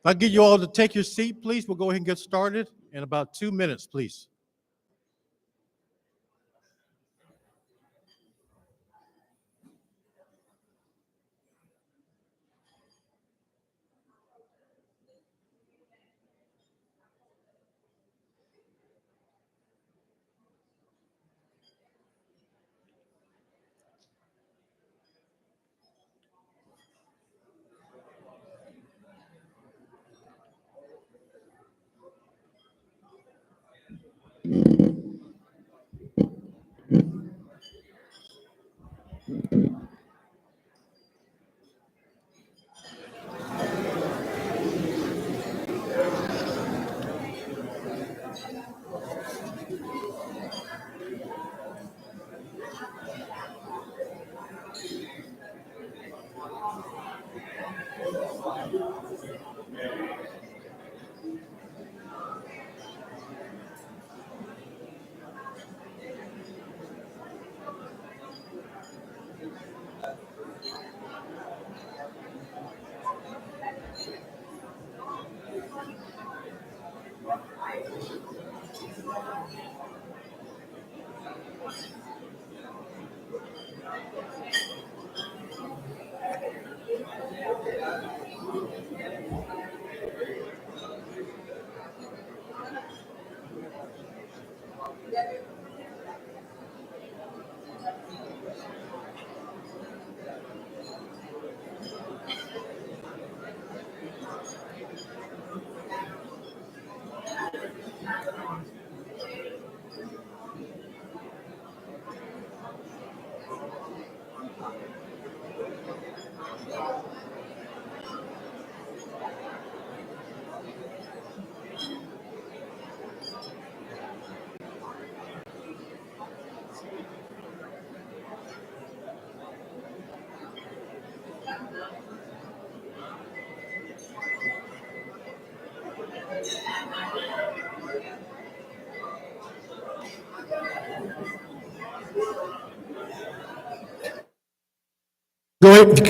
If I get you all to take your seat, please, we'll go ahead and get started in about 2 minutes, please.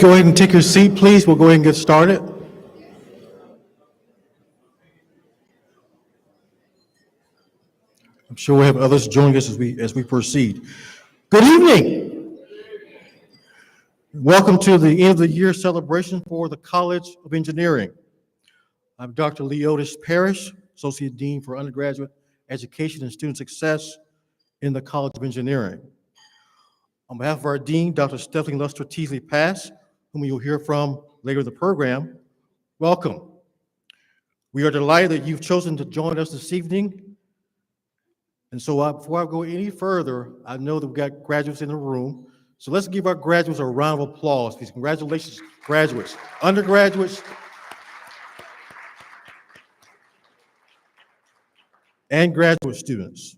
Go ahead and take your seat, please. We'll go ahead and get started. I'm sure we'll have others joining us as we proceed. Good evening. Welcome to the end of the year celebration for the College of Engineering. I'm Dr. Leotis Parrish, Associate Dean for Undergraduate Education and Student Success in the College of Engineering. On behalf of our Dean, Dr. Stephanie Luster Teasley Pass, whom you'll hear from later in the program, welcome. We are delighted that you've chosen to join us this evening. And so before I go any further, I know that we've got graduates in the room. So let's give our graduates a round of applause, please. Congratulations, graduates, undergraduates, and graduate students.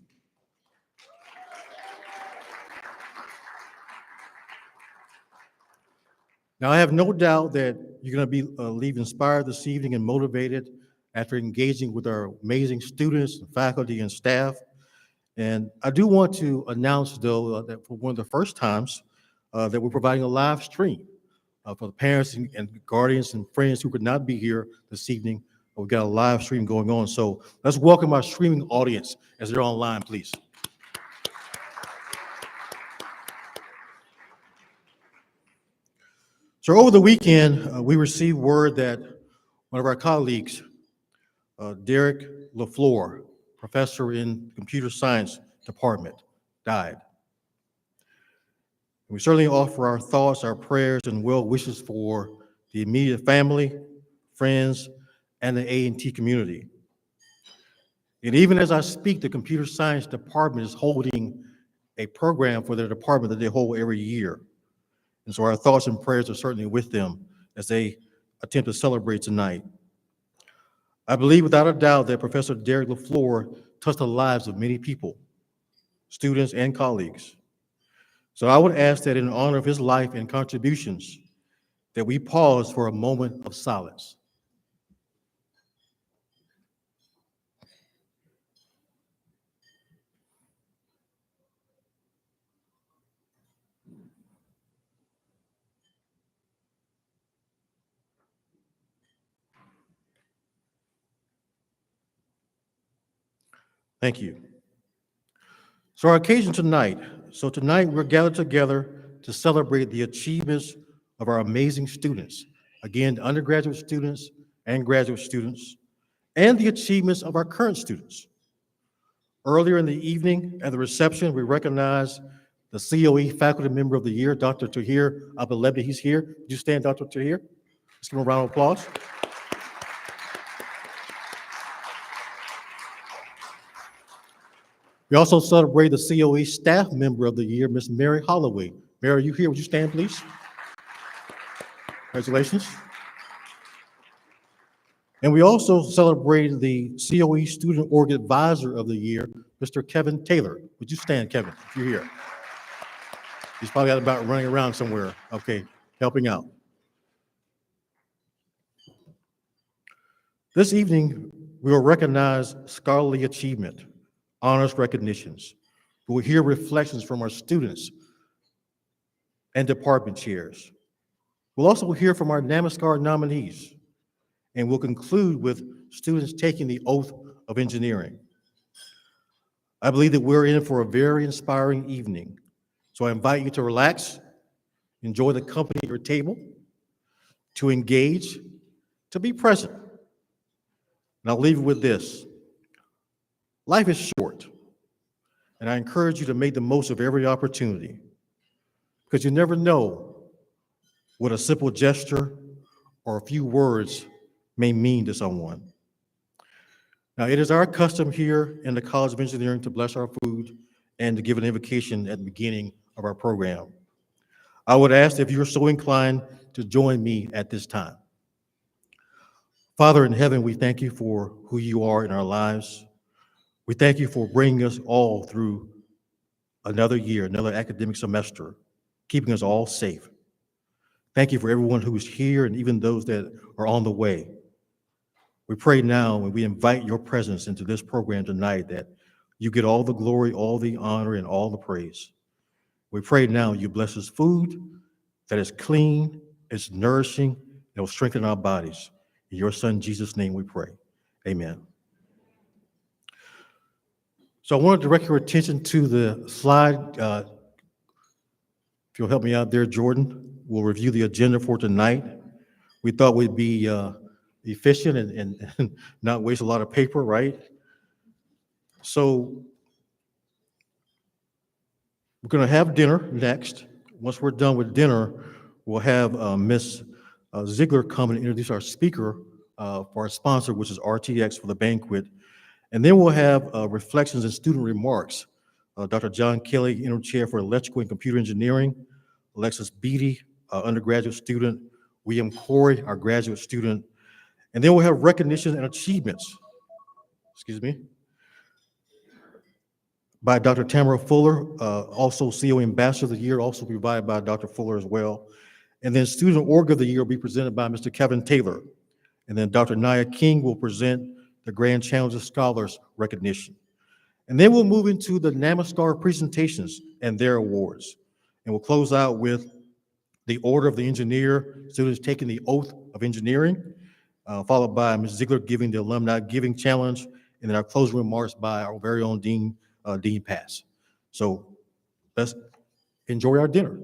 Now, I have no doubt that you're going to leave inspired this evening and motivated after engaging with our amazing students, faculty, and staff. And I do want to announce, though, that for one of the first times that we're providing a live stream for the parents and guardians and friends who could not be here this evening. We've got a live stream going on. So let's welcome our streaming audience as they're online, please. So over the weekend, we received word that one of our colleagues, Derek LaFleur, professor in computer science department, died. We certainly offer our thoughts, our prayers, and well wishes for the immediate family, friends, and the A&T community. And even as I speak, the computer science department is holding a program for their department that they hold every year. And so our thoughts and prayers are certainly with them as they attempt to celebrate tonight. I believe without a doubt that Professor Derek LaFleur touched the lives of many people, students and colleagues. So I would ask that in honor of his life and contributions, that we pause for a moment of silence. Thank you. So our occasion tonight, tonight we're gathered together to celebrate the achievements of our amazing students. Again, undergraduate students and graduate students, and the achievements of our current students. Earlier in the evening at the reception, we recognized the COE Faculty Member of the Year, Dr. Tahir Abdullebi. He's here. Would you stand, Dr. Tahir? Let's give him a round of applause. We also celebrate the COE Staff Member of the Year, Ms. Mary Holloway. Mary, are you here? Would you stand, please? Congratulations. And we also celebrated the COE Student Org Advisor of the Year, Mr. Kevin Taylor. Would you stand, Kevin, if you're here? He's probably out about running around somewhere. Okay, helping out. This evening, we will recognize scholarly achievement, honors recognitions. We will hear reflections from our students and department chairs. We'll also hear from our NAMSCAR nominees, and we'll conclude with students taking the oath of engineering. I believe that we're in for a very inspiring evening. So I invite you to relax, enjoy the company at your table, to engage, to be present. And I'll leave you with this. Life is short, and I encourage you to make the most of every opportunity, because you never know what a simple gesture or a few words may mean to someone. Now, it is our custom here in the College of Engineering to bless our food and to give an invocation at the beginning of our program. I would ask if you're so inclined to join me at this time. Father in heaven, we thank you for who you are in our lives. We thank you for bringing us all through another year, another academic semester, keeping us all safe. Thank you for everyone who is here and even those that are on the way. We pray now and we invite your presence into this program tonight that you get all the glory, all the honor, and all the praise. We pray now you bless us food that is clean, it's nourishing, and will strengthen our bodies. In your son, Jesus' name we pray. Amen. So I want to direct your attention to the slide. If you'll help me out there, Jordan, we'll review the agenda for tonight. We thought we'd be efficient and not waste a lot of paper, right? So we're going to have dinner next. Once we're done with dinner, we'll have Ms. Ziegler come and introduce our speaker for our sponsor, which is RTX for the banquet. And then we'll have reflections and student remarks. Dr. John Kelly, interim chair for electrical and computer engineering, Alexis Beatty, undergraduate student, William Corey, our graduate student. And then we'll have recognition and achievements, by Dr. Tamara Fuller, also CEO Ambassador of the Year, also provided by Dr. Fuller as well. And then Student Org of the Year will be presented by Mr. Kevin Taylor. And then Dr. Nia King will present the Grand Challenger Scholars recognition. And then we'll move into the NAMSCAR presentations and their awards. And we'll close out with the Order of the Engineer, students taking the oath of engineering, followed by Ms. Ziegler giving the Alumni Giving Challenge, and then our closing remarks by our very own Dean, Dean Pass. So let's enjoy our dinner.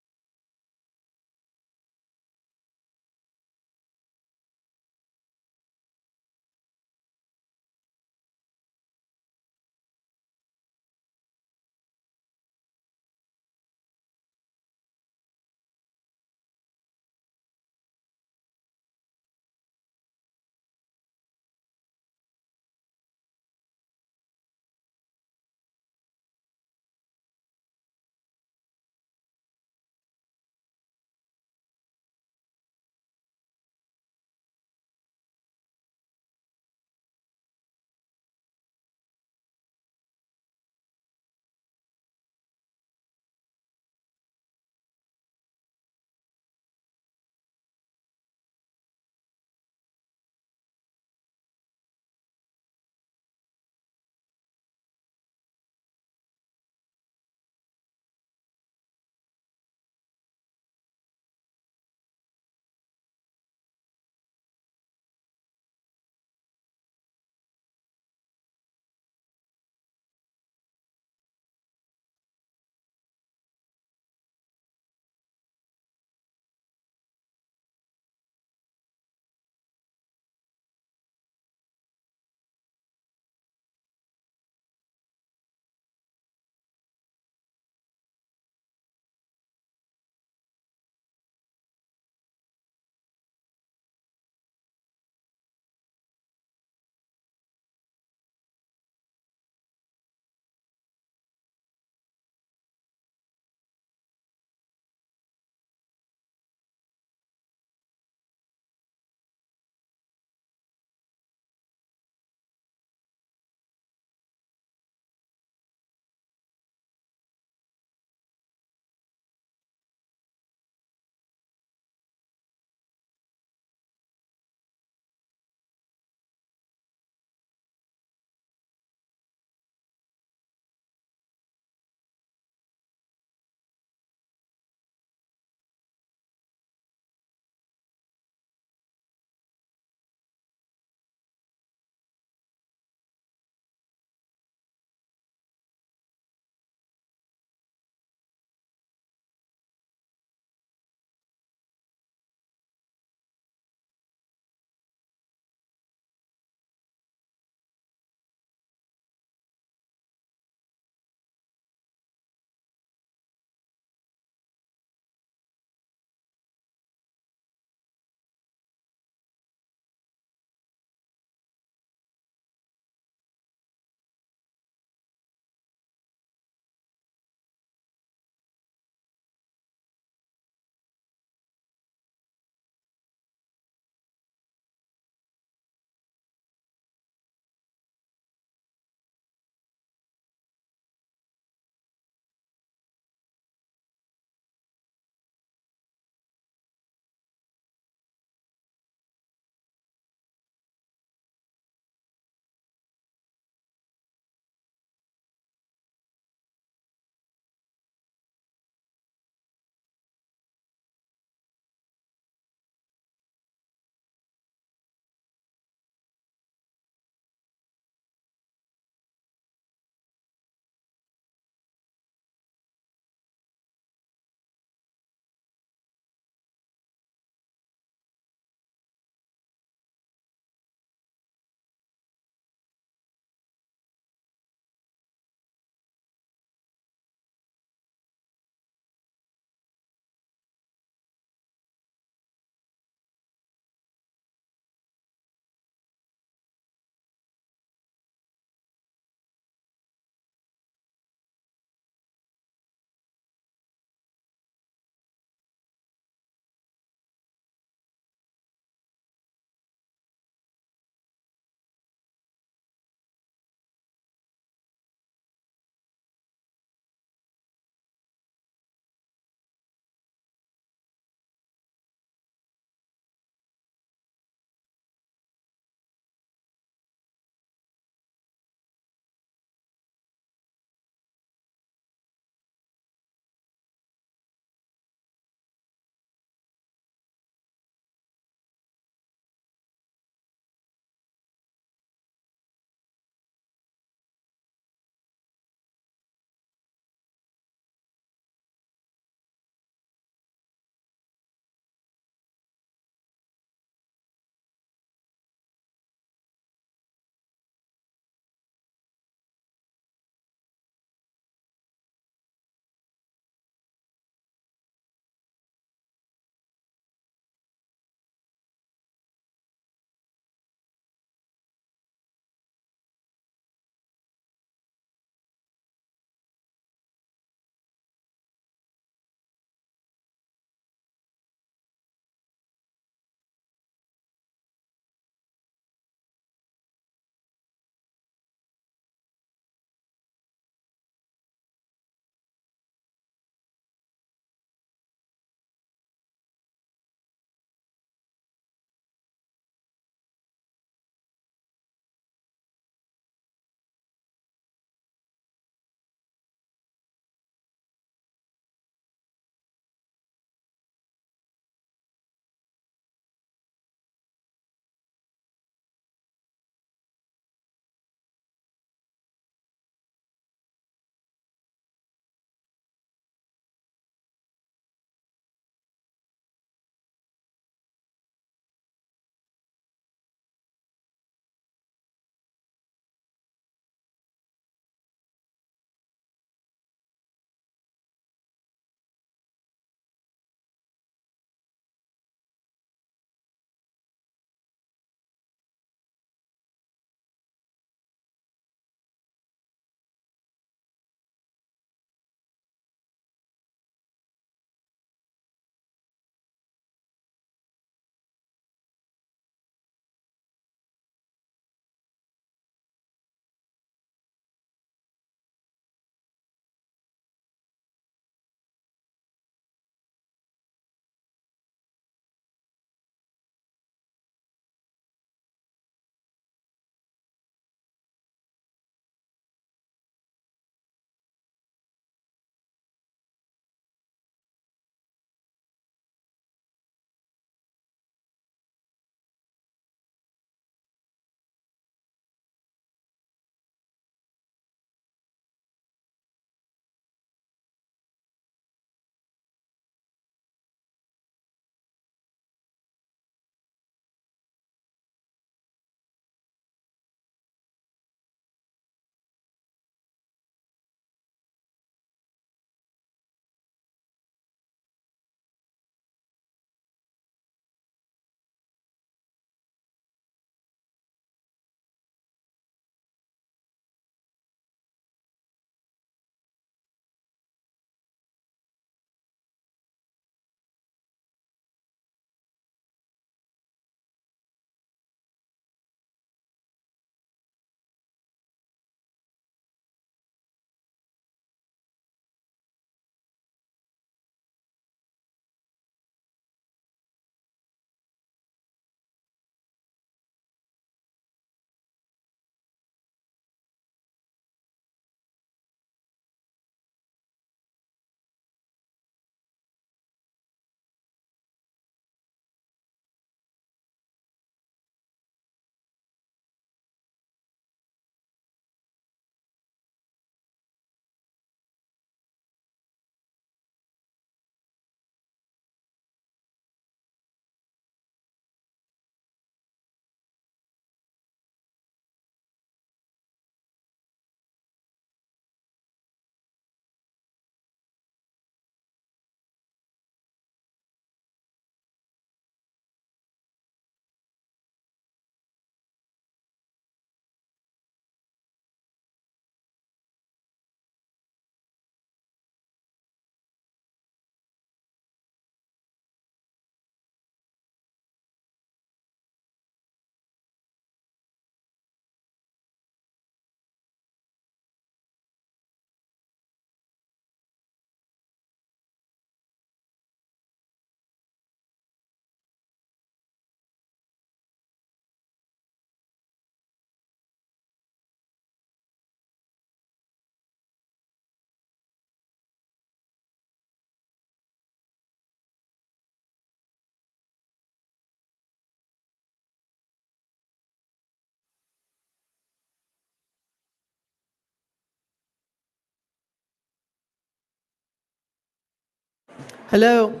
Hello.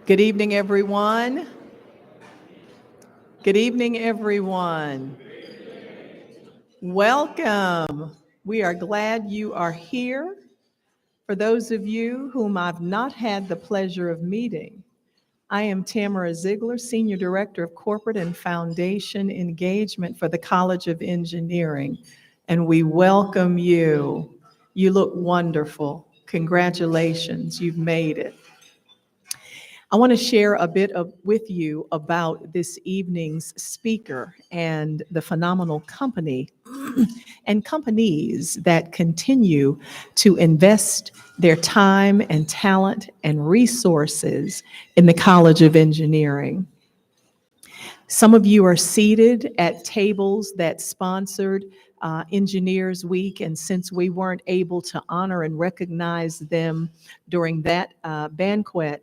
Good evening, everyone. Good evening, everyone. Welcome. We are glad you are here. For those of you whom I've not had the pleasure of meeting, I am Tamara Ziegler, Senior Director of Corporate and Foundation Engagement for the College of Engineering, and we welcome you. You look wonderful. Congratulations, you've made it. I want to share a bit with you about this evening's speaker and the phenomenal company and companies that continue to invest their time and talent and resources in the College of Engineering. Some of you are seated at tables that sponsored Engineers Week, and since we weren't able to honor and recognize them during that banquet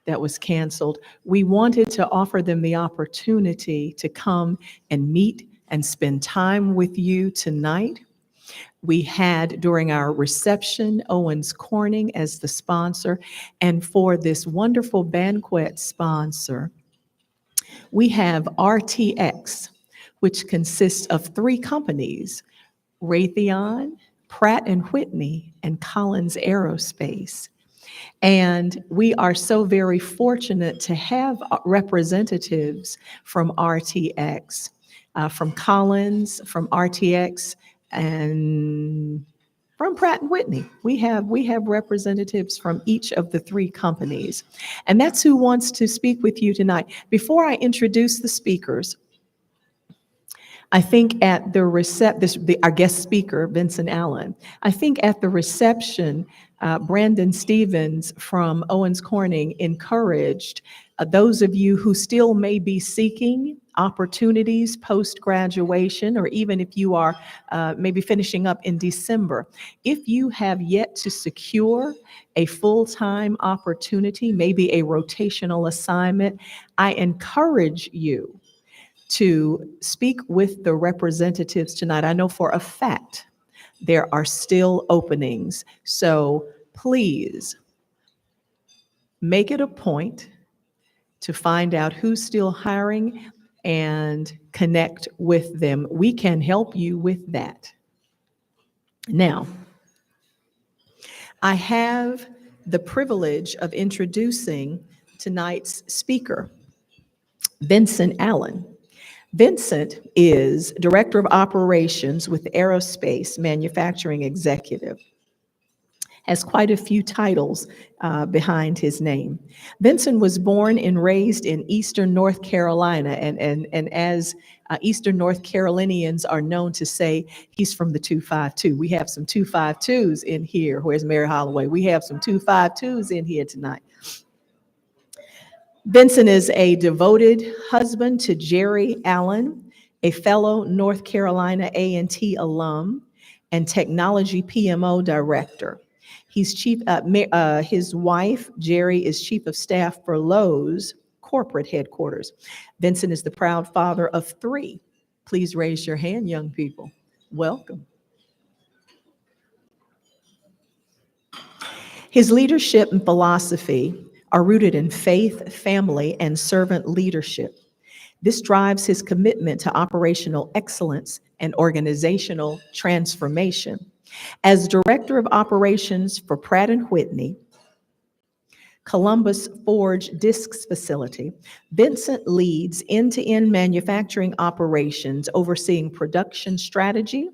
that was canceled, we wanted to offer them the opportunity to come and meet and spend time with you tonight. We had during our reception Owens Corning as the sponsor, and for this wonderful banquet sponsor, we have RTX, which consists of 3 companies: Raytheon, Pratt & Whitney, and Collins Aerospace. And we are so very fortunate to have representatives from RTX, from Collins, from RTX, and from Pratt & Whitney. We have representatives from each of the 3 companies. And that's who wants to speak with you tonight. Before I introduce the speakers, I think at the our guest speaker, Vincent Allen, I think at the reception, Brandon Stevens from Owens Corning encouraged those of you who still may be seeking opportunities post-graduation, or even if you are maybe finishing up in December, if you have yet to secure a full-time opportunity, maybe a rotational assignment, I encourage you to speak with the representatives tonight. I know for a fact there are still openings. So please make it a point to find out who's still hiring and connect with them. We can help you with that. Now, I have the privilege of introducing tonight's speaker, Vincent Allen. Vincent is Director of Operations with Aerospace Manufacturing Executive. Has quite a few titles behind his name. Vincent was born and raised in Eastern North Carolina, and as Eastern North Carolinians are known to say, he's from the 252. We have some 252s in here. Where's Mary Holloway? We have some 252s in here tonight. Vincent is a devoted husband to Jerry Allen, a fellow North Carolina A&T alum and technology PMO director. He's his wife, Jerry, is chief of staff for Lowe's corporate headquarters. Vincent is the proud father of 3. Please raise your hand, young people. Welcome. His leadership and philosophy are rooted in faith, family, and servant leadership. This drives his commitment to operational excellence and organizational transformation. As Director of Operations for Pratt & Whitney, Columbus Forge Discs facility, Vincent leads end-to-end manufacturing operations, overseeing production strategy,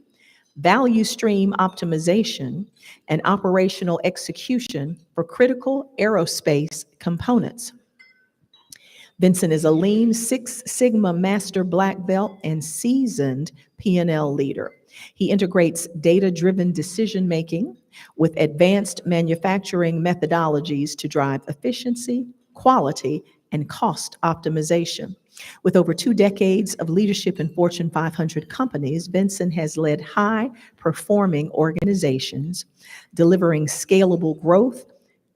value stream optimization, and operational execution for critical aerospace components. Vincent is a Lean Six Sigma Master Black Belt and seasoned P&L leader. He integrates data-driven decision-making with advanced manufacturing methodologies to drive efficiency, quality, and cost optimization. With over 2 decades of leadership in Fortune 500 companies, Vincent has led high-performing organizations, delivering scalable growth,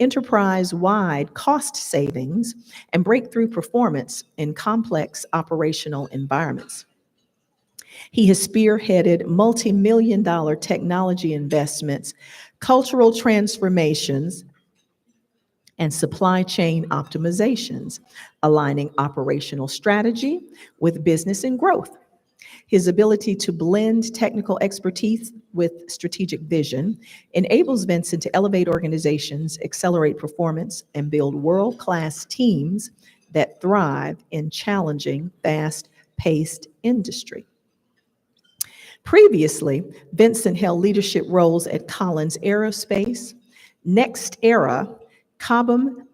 enterprise-wide cost savings, and breakthrough performance in complex operational environments. He has spearheaded multi-million-dollar technology investments, cultural transformations, and supply chain optimizations, aligning operational strategy with business and growth. His ability to blend technical expertise with strategic vision enables Vincent to elevate organizations, accelerate performance, and build world-class teams that thrive in challenging, fast-paced industry. Previously, Vincent held leadership roles at Collins Aerospace, Next Era, Cobham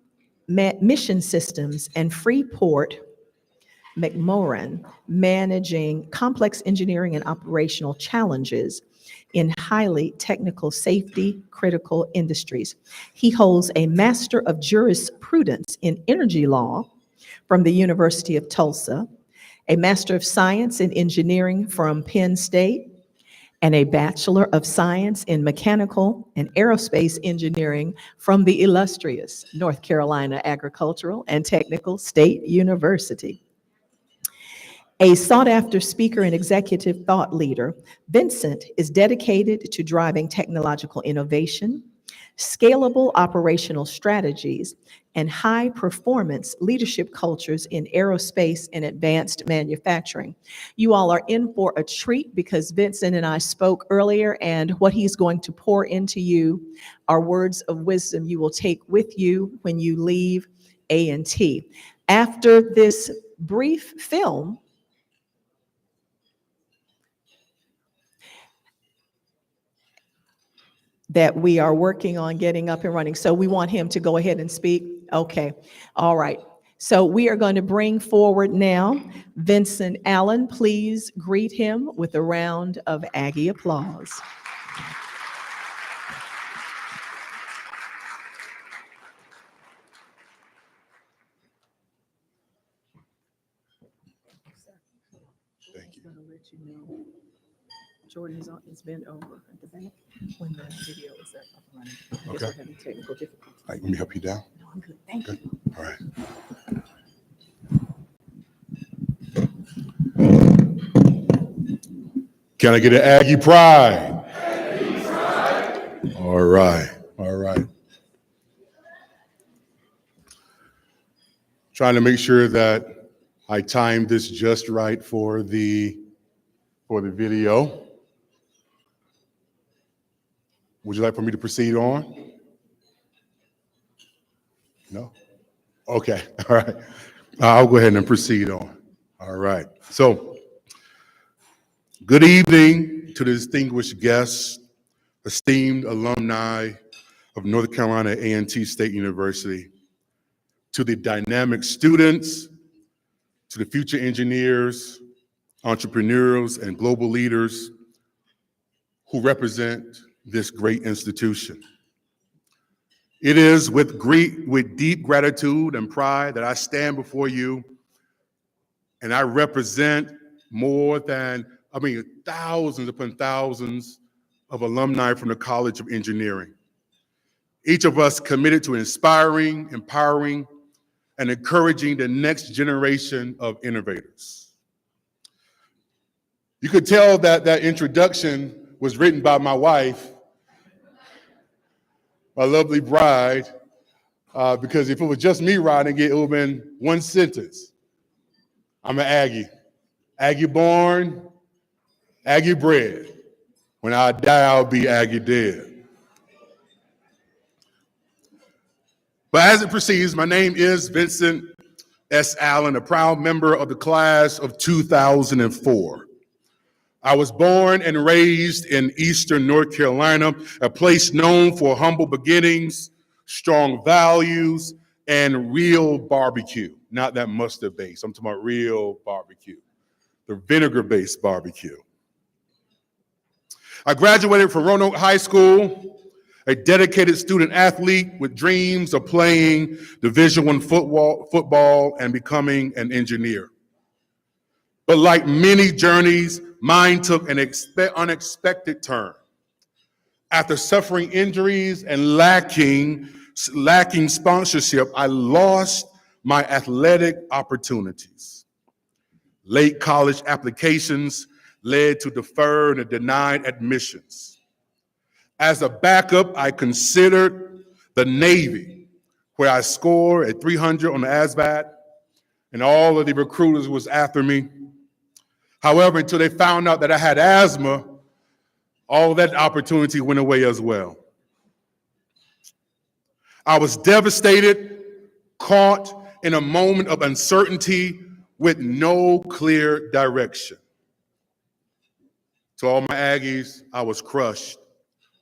Mission Systems, and Freeport McMoran, managing complex engineering and operational challenges in highly technical safety critical industries. He holds a Master of Jurisprudence in Energy Law from the University of Tulsa, a Master of Science in Engineering from Penn State, and a Bachelor of Science in Mechanical and Aerospace Engineering from the illustrious North Carolina Agricultural and Technical State University. A sought-after speaker and executive thought leader, Vincent is dedicated to driving technological innovation, scalable operational strategies, and high-performance leadership cultures in aerospace and advanced manufacturing. You all are in for a treat because Vincent and I spoke earlier, and what he's going to pour into you are words of wisdom you will take with you when you leave A&T. After this brief film, that we are working on getting up and running. So we want him to go ahead and speak. Okay, all right. So we are going to bring forward now Vincent Allen. Please greet him with a round of Aggie applause. Thank you. I'm going to let you know. Jordan is bent over at the back when the video is up and running. I guess Okay. we're having technical difficulties. All right, let me help you down. No, I'm good. Thank you. All right. Can I get an Aggie pride? Aggie pride. All right. All right. Trying to make sure that I timed this just right for the video. Would you like for me to proceed on? No? Okay, all right. I'll go ahead and proceed on. All right. So, good evening to the distinguished guests, esteemed alumni of North Carolina A&T State University, to the dynamic students, to the future engineers, entrepreneurs, and global leaders who represent this great institution. It is with deep gratitude and pride that I stand before you and I represent thousands upon thousands of alumni from the College of Engineering. Each of us committed to inspiring, empowering, and encouraging the next generation of innovators. You could tell that that introduction was written by my wife, my lovely bride, because if it was just me writing it, it would have been one sentence. I'm an Aggie. Aggie born, Aggie bred. When I die, I'll be Aggie dead. But as it proceeds, my name is Vincent S. Allen, a proud member of the class of 2004. I was born and raised in Eastern North Carolina, a place known for humble beginnings, strong values, and real barbecue. Not that mustard-based, I'm talking about real barbecue, the vinegar-based barbecue. I graduated from Roanoke High School, a dedicated student athlete with dreams of playing Division I football and becoming an engineer. But like many journeys, mine took an unexpected turn. After suffering injuries and lacking sponsorship, I lost my athletic opportunities. Late college applications led to deferred and denied admissions. As a backup, I considered the Navy, where I scored a 300 on the ASVAB, and all of the recruiters was after me. However, until they found out that I had asthma, all that opportunity went away as well. I was devastated, caught in a moment of uncertainty with no clear direction. To all my Aggies, I was crushed.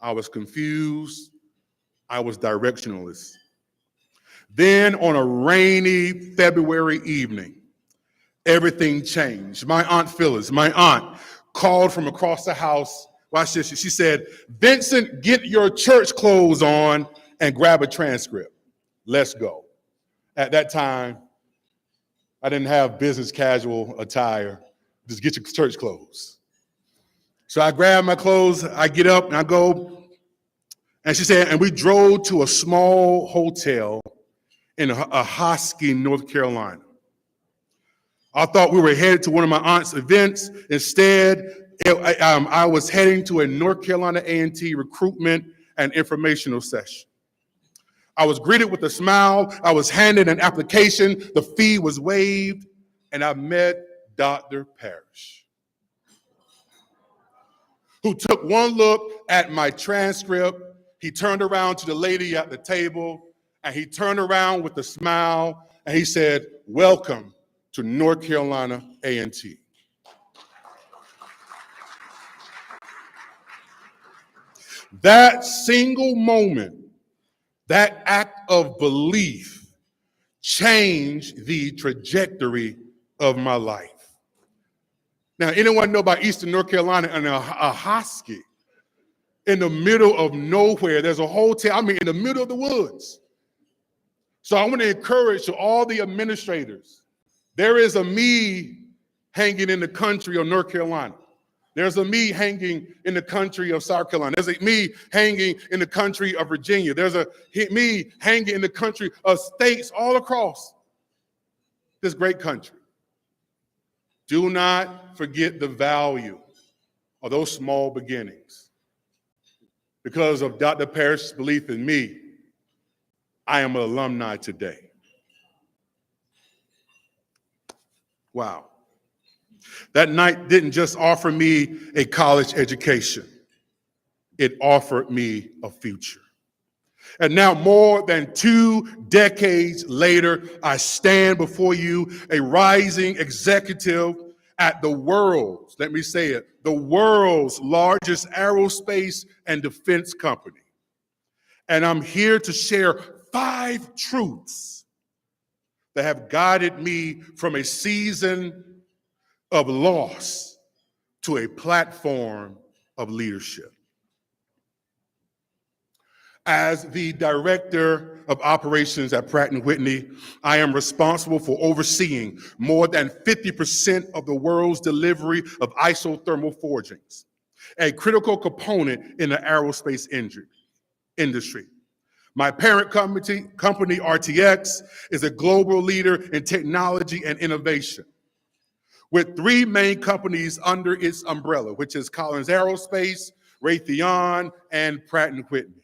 I was confused. I was directionless. Then on a rainy February evening, everything changed. My Aunt Phyllis, my aunt, called from across the house. Watch this. She said, "Vincent, get your church clothes on and grab a transcript. Let's go." At that time, I didn't have business casual attire. Just get your church clothes. So I grab my clothes, I get up and I go. And she said, and we drove to a small hotel in Ahoskie, North Carolina. I thought we were headed to one of my aunt's events. Instead, I was heading to a North Carolina A&T recruitment and informational session. I was greeted with a smile. I was handed an application. The fee was waived, and I met Dr. Parrish, who took one look at my transcript. He turned around to the lady at the table, and he turned around with a smile, and he said, "Welcome to North Carolina A&T." That single moment, that act of belief, changed the trajectory of my life. Now, anyone know about Eastern North Carolina and Ahoskie? In the middle of nowhere, there's a hotel, in the middle of the woods. So I want to encourage all the administrators, there is a me hanging in the country of North Carolina. There's a me hanging in the country of South Carolina. There's a me hanging in the country of Virginia. There's a me hanging in the country of states all across this great country. Do not forget the value of those small beginnings. Because of Dr. Parrish's belief in me, I am an alumni today. Wow. That night didn't just offer me a college education. It offered me a future. And now, more than 2 decades later, I stand before you, a rising executive at the world's, let me say it, the world's largest aerospace and defense company. And I'm here to share 5 truths that have guided me from a season of loss to a platform of leadership. As the director of operations at Pratt & Whitney, I am responsible for overseeing more than 50% of the world's delivery of isothermal forgings, a critical component in the aerospace industry. My parent company, RTX, is a global leader in technology and innovation, with 3 main companies under its umbrella, which is Collins Aerospace, Raytheon, and Pratt & Whitney.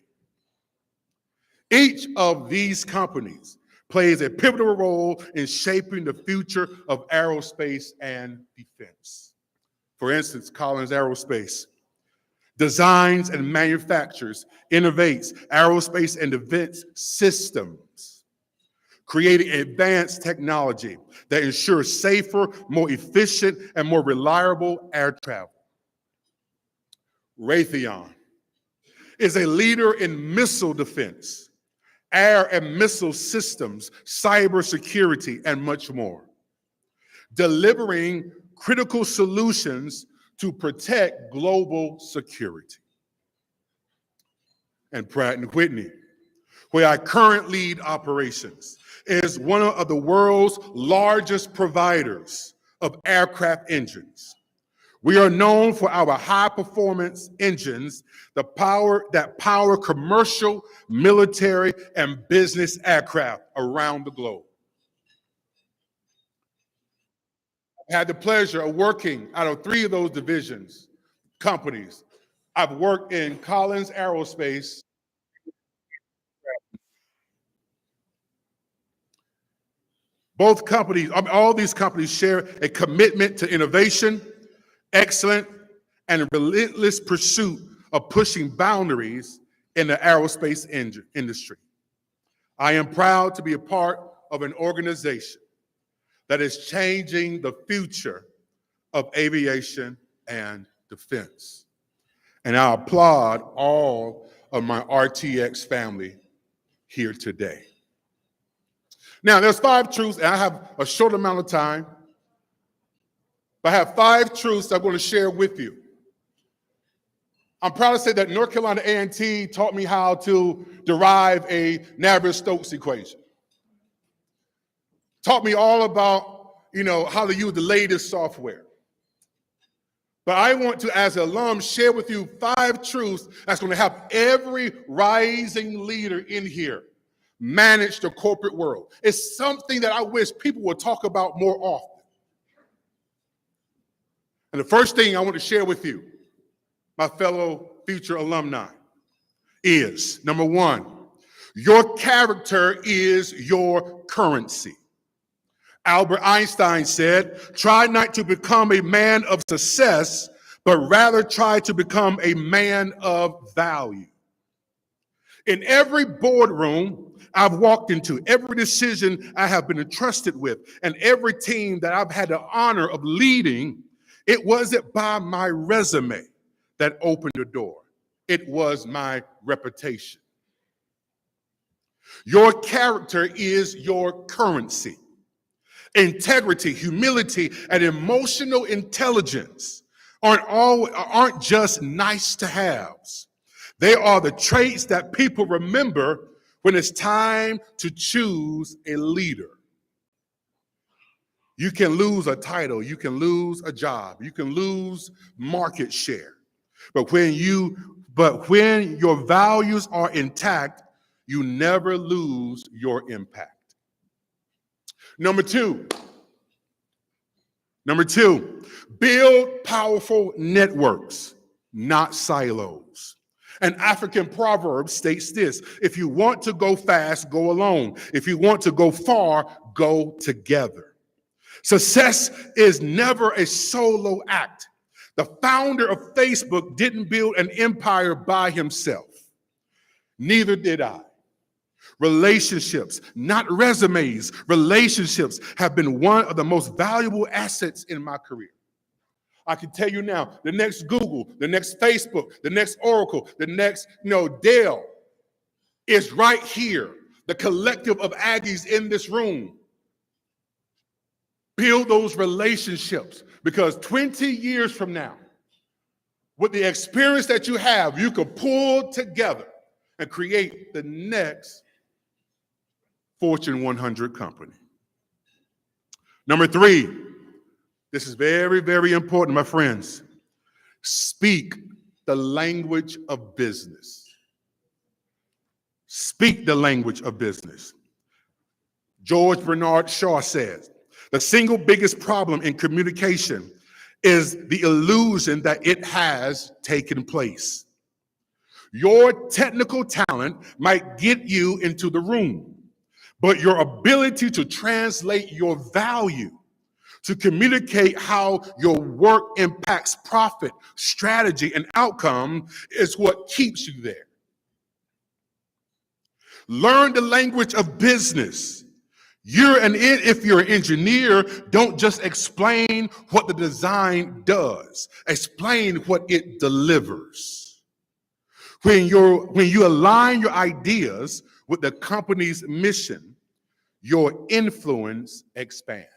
Each of these companies plays a pivotal role in shaping the future of aerospace and defense. For instance, Collins Aerospace designs and manufactures, innovates aerospace and defense systems, creating advanced technology that ensures safer, more efficient, and more reliable air travel. Raytheon is a leader in missile defense, air and missile systems, cybersecurity, and much more, delivering critical solutions to protect global security. And Pratt & Whitney, where I currently lead operations, is one of the world's largest providers of aircraft engines. We are known for our high-performance engines that power commercial, military, and business aircraft around the globe. I had the pleasure of working out of 3 of those divisions, companies. I've worked in Collins Aerospace, Both companies, all these companies share a commitment to innovation, excellence, and a relentless pursuit of pushing boundaries in the aerospace industry. I am proud to be a part of an organization that is changing the future of aviation and defense. And I applaud all of my RTX family here today. Now, there's 5 truths, and I have a short amount of time, but I have 5 truths I'm going to share with you. I'm proud to say that North Carolina A&T taught me how to derive a Navier-Stokes equation. Taught me all about, how to use the latest software. But I want to, as an alum, share with you 5 truths that's going to help every rising leader in here manage the corporate world. It's something that I wish people would talk about more often. And the first thing I want to share with you, my fellow future alumni, is number 1, your character is your currency. Albert Einstein said, try not to become a man of success, but rather try to become a man of value. In every boardroom I've walked into, every decision I have been entrusted with, and every team that I've had the honor of leading, it wasn't by my resume that opened the door. It was my reputation. Your character is your currency. Integrity, humility, and emotional intelligence aren't just nice to haves. They are the traits that people remember when it's time to choose a leader. You can lose a title, you can lose a job, you can lose market share. But when your values are intact, you never lose your impact. Number two, build powerful networks, not silos. An African proverb states this: if you want to go fast, go alone. If you want to go far, go together. Success is never a solo act. The founder of Facebook didn't build an empire by himself. Neither did I. Relationships, not resumes, relationships have been one of the most valuable assets in my career. I can tell you now, the next Google, the next Facebook, the next Oracle, the next Dell is right here. The collective of Aggies in this room. Build those relationships, because 20 years from now, with the experience that you have, you can pull together and create the next Fortune 100 company. Number 3, this is very, very important, my friends. Speak the language of business. Speak the language of business. George Bernard Shaw says, the single biggest problem in communication is the illusion that it has taken place. Your technical talent might get you into the room, but your ability to translate your value, to communicate how your work impacts profit, strategy, and outcome is what keeps you there. Learn the language of business. If you're an engineer, don't just explain what the design does. Explain what it delivers. When you align your ideas with the company's mission, your influence expands.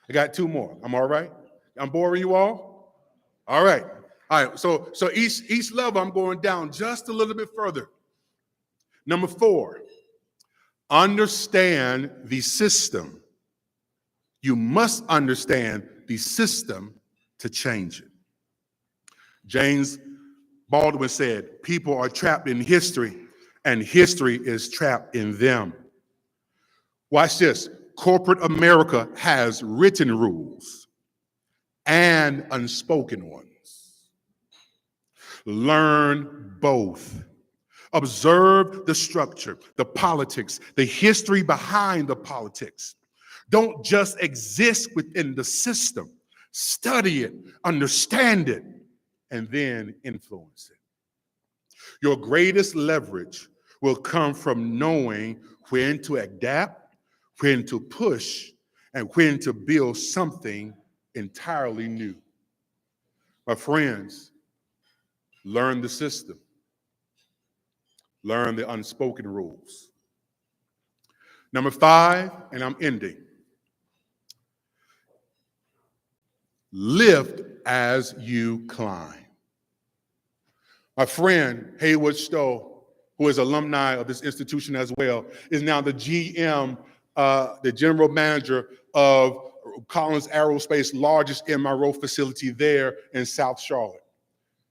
I got 2 more. I'm all right? I'm boring you all? All right. All right. So each level, I'm going down just a little bit further. Number 4, understand the system. You must understand the system to change it. James Baldwin said, people are trapped in history, and history is trapped in them. Watch this. Corporate America has written rules and unspoken ones. Learn both. Observe the structure, the politics, the history behind the politics. Don't just exist within the system. Study it, understand it, and then influence it. Your greatest leverage will come from knowing when to adapt, when to push, and when to build something entirely new. My friends, learn the system. Learn the unspoken rules. Number 5, and I'm ending. Lift as you climb. My friend, Haywood Stowe, who is alumni of this institution as well, is now the GM, the general manager of Collins Aerospace, largest MRO facility there in South Charlotte.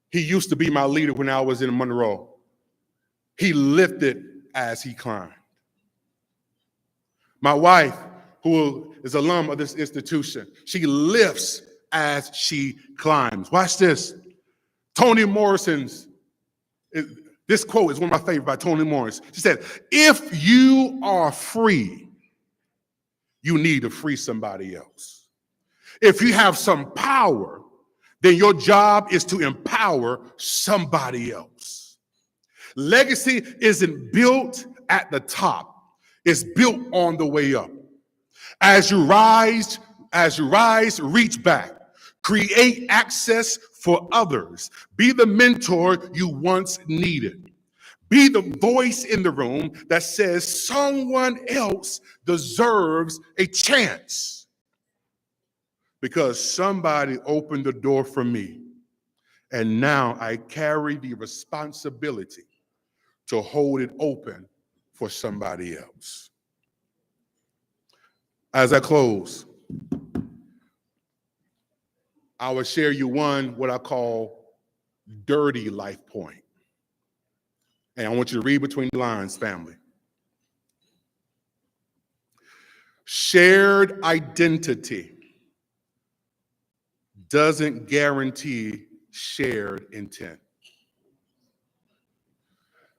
He used to be my leader when I was in Monroe. He lifted as he climbed. My wife, who is alum of this institution, she lifts as she climbs. Watch this. Toni Morrison's, this quote is one of my favorites by Toni Morrison. She said, if you are free, you need to free somebody else. If you have some power, then your job is to empower somebody else. Legacy isn't built at the top. It's built on the way up. As you rise, reach back. Create access for others. Be the mentor you once needed. Be the voice in the room that says someone else deserves a chance. Because somebody opened the door for me, and now I carry the responsibility to hold it open for somebody else. As I close, I will share you what I call dirty life point. And I want you to read between the lines, family. Shared identity doesn't guarantee shared intent.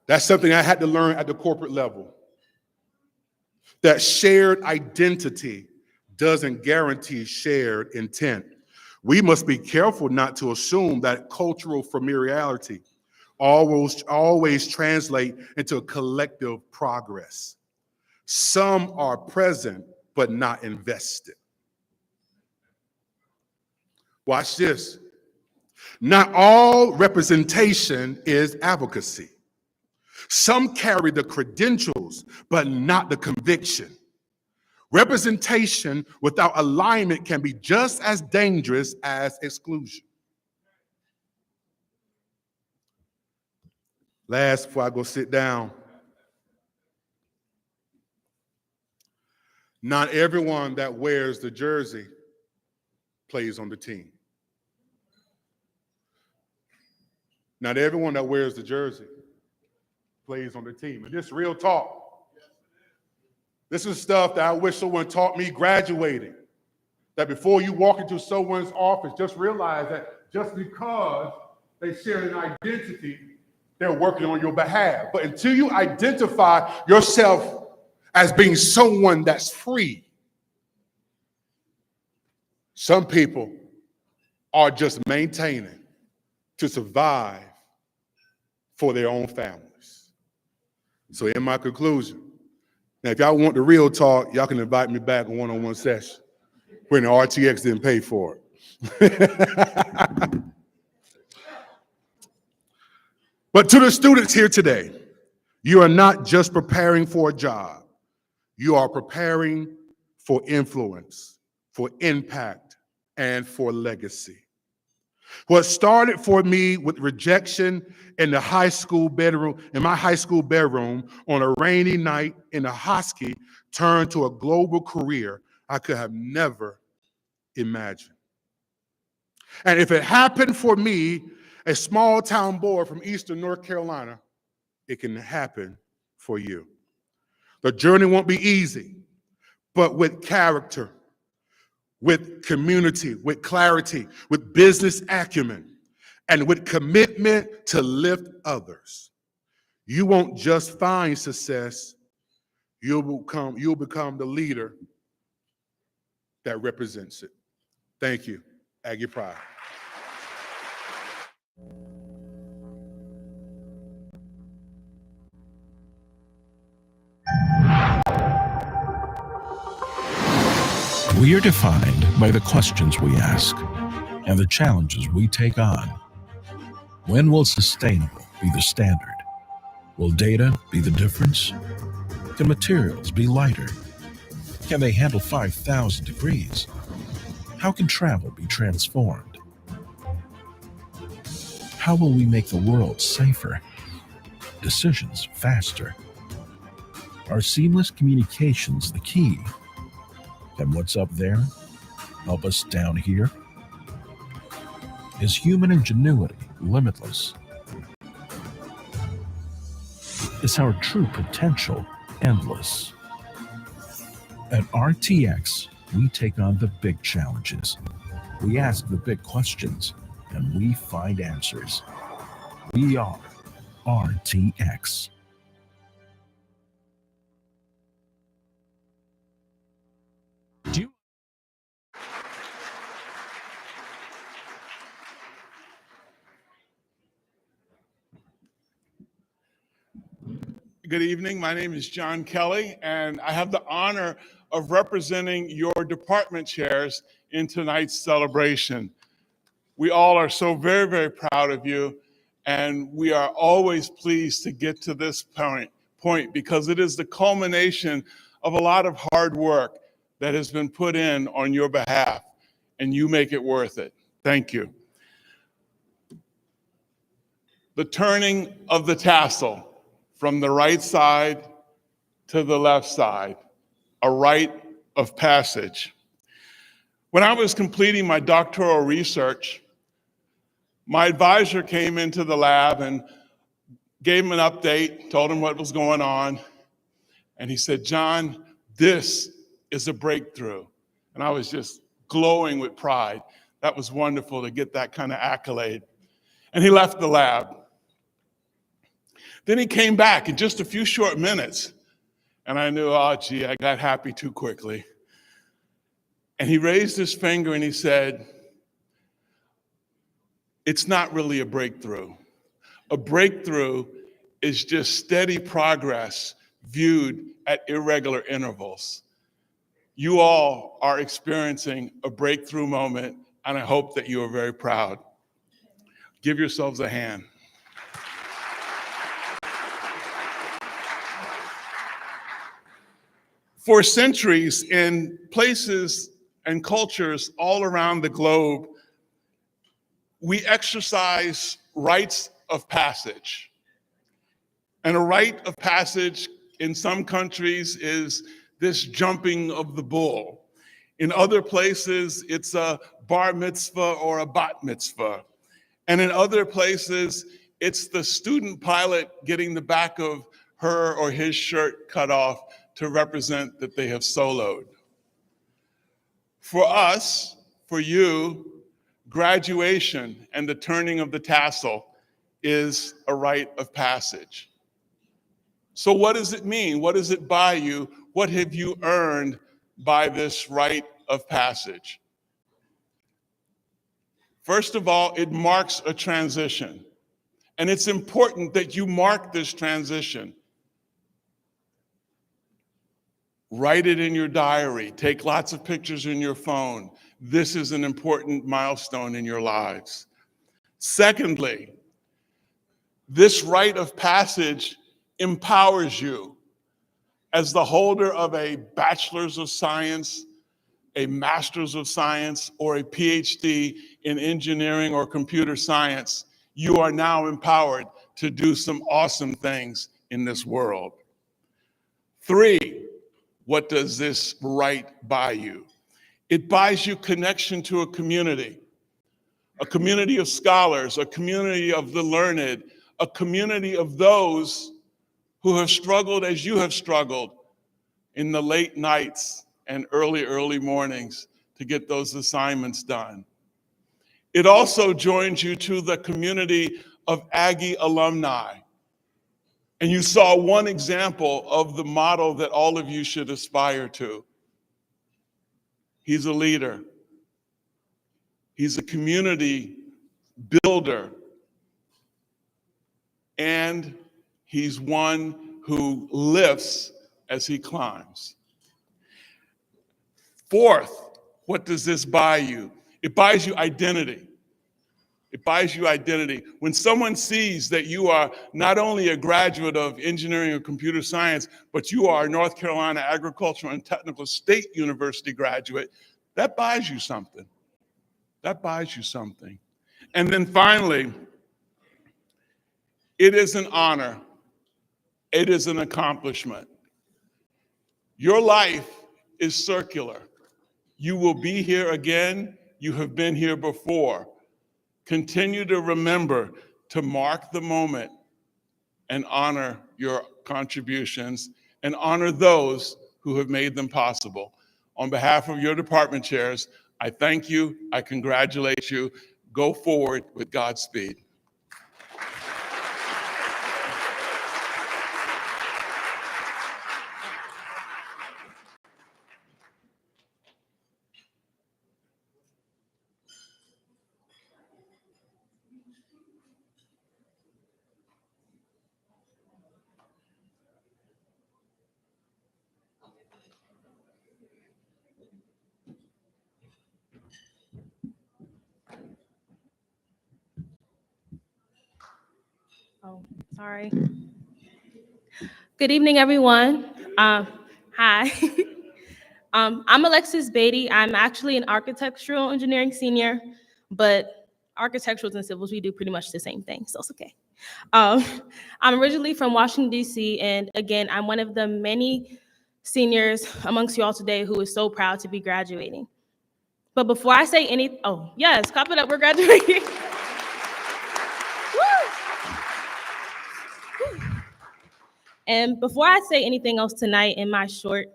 That's something I had to learn at the corporate level. That shared identity doesn't guarantee shared intent. We must be careful not to assume that cultural familiarity always translate into collective progress. Some are present, but not invested. Watch this. Not all representation is advocacy. Some carry the credentials, but not the conviction. Representation without alignment can be just as dangerous as exclusion. Last, before I go sit down, not everyone that wears the jersey plays on the team. Not everyone that wears the jersey plays on the team. And this is real talk. This is stuff that I wish someone taught me graduating. That before you walk into someone's office, just realize that just because they share an identity, they're working on your behalf. But until you identify yourself as being someone that's free, some people are just maintaining to survive for their own families. So in my conclusion, now if y'all want the real talk, y'all can invite me back in one-on-one session when the RTX didn't pay for it. But to the students here today, you are not just preparing for a job. You are preparing for influence, for impact, and for legacy. What started for me with rejection in my high school bedroom on a rainy night in a Hosky turned to a global career I could have never imagined. And if it happened for me, a small town boy from Eastern North Carolina, it can happen for you. The journey won't be easy, but with character, with community, with clarity, with business acumen, and with commitment to lift others, You won't just find success, you'll become the leader that represents it. Thank you. Aggie Pride. We are defined by the questions we ask and the challenges we take on. When will sustainable be the standard? Will data be the difference? Can materials be lighter? Can they handle 5,000 degrees? How can travel be transformed? How will we make the world safer? Decisions faster? Are seamless communications the key? Can what's up there help us down here? Is human ingenuity limitless? Is our true potential endless? At RTX, we take on the big challenges. We ask the big questions, and we find answers. We are RTX. Good evening. My name is John Kelly, and I have the honor of representing your department chairs in tonight's celebration. We all are so very, very proud of you, and we are always pleased to get to this point because it is the culmination of a lot of hard work that has been put in on your behalf, and you make it worth it. Thank you. The turning of the tassel from the right side to the left side, a rite of passage. When I was completing my doctoral research, my advisor came into the lab and gave him an update, told him what was going on, and he said, "John, this is a breakthrough." And I was just glowing with pride. That was wonderful to get that kind of accolade. And he left the lab. Then he came back in just a few short minutes, and I knew, oh, gee, I got happy too quickly. And he raised his finger and he said, "It's not really a breakthrough. A breakthrough is just steady progress viewed at irregular intervals. You all are experiencing a breakthrough moment, and I hope that you are very proud. Give yourselves a hand." For centuries, in places and cultures all around the globe, we exercise rites of passage. And a rite of passage in some countries is this jumping of the bull. In other places, it's a bar mitzvah or a bat mitzvah. And in other places, it's the student pilot getting the back of her or his shirt cut off to represent that they have soloed. For us, for you, graduation and the turning of the tassel is a rite of passage. So what does it mean? What does it buy you? What have you earned by this rite of passage? First of all, it marks a transition. And it's important that you mark this transition. Write it in your diary. Take lots of pictures in your phone. This is an important milestone in your lives. Secondly, this rite of passage empowers you as the holder of a bachelor's of science, a master's of science, or a PhD in engineering or computer science. You are now empowered to do some awesome things in this world. 3, what does this rite buy you? It buys you connection to a community of scholars, a community of the learned, a community of those who have struggled as you have struggled in the late nights and early mornings to get those assignments done. It also joins you to the community of Aggie alumni And you saw one example of the model that all of you should aspire to. He's a leader. He's a community builder. And he's one who lifts as he climbs. Fourth, what does this buy you? It buys you identity. It buys you identity. When someone sees that you are not only a graduate of engineering or computer science, but you are a North Carolina Agricultural and Technical State University graduate, that buys you something. That buys you something. And then finally, it is an honor. It is an accomplishment. Your life is circular. You will be here again. You have been here before. Continue to remember to mark the moment and honor your contributions and honor those who have made them possible. On behalf of your department chairs, I thank you. I congratulate you. Go forward with Godspeed. Oh, sorry. Good evening, everyone. Hi. I'm Alexis Beatty. I'm actually an architectural engineering senior, but architecturals and civils, we do pretty much the same thing, so it's okay. I'm originally from Washington, D.C., and again, I'm one of the many seniors amongst you all today who is so proud to be graduating. But before I say anything, oh, yes, clap it up, we're graduating. And before I say anything else tonight in my short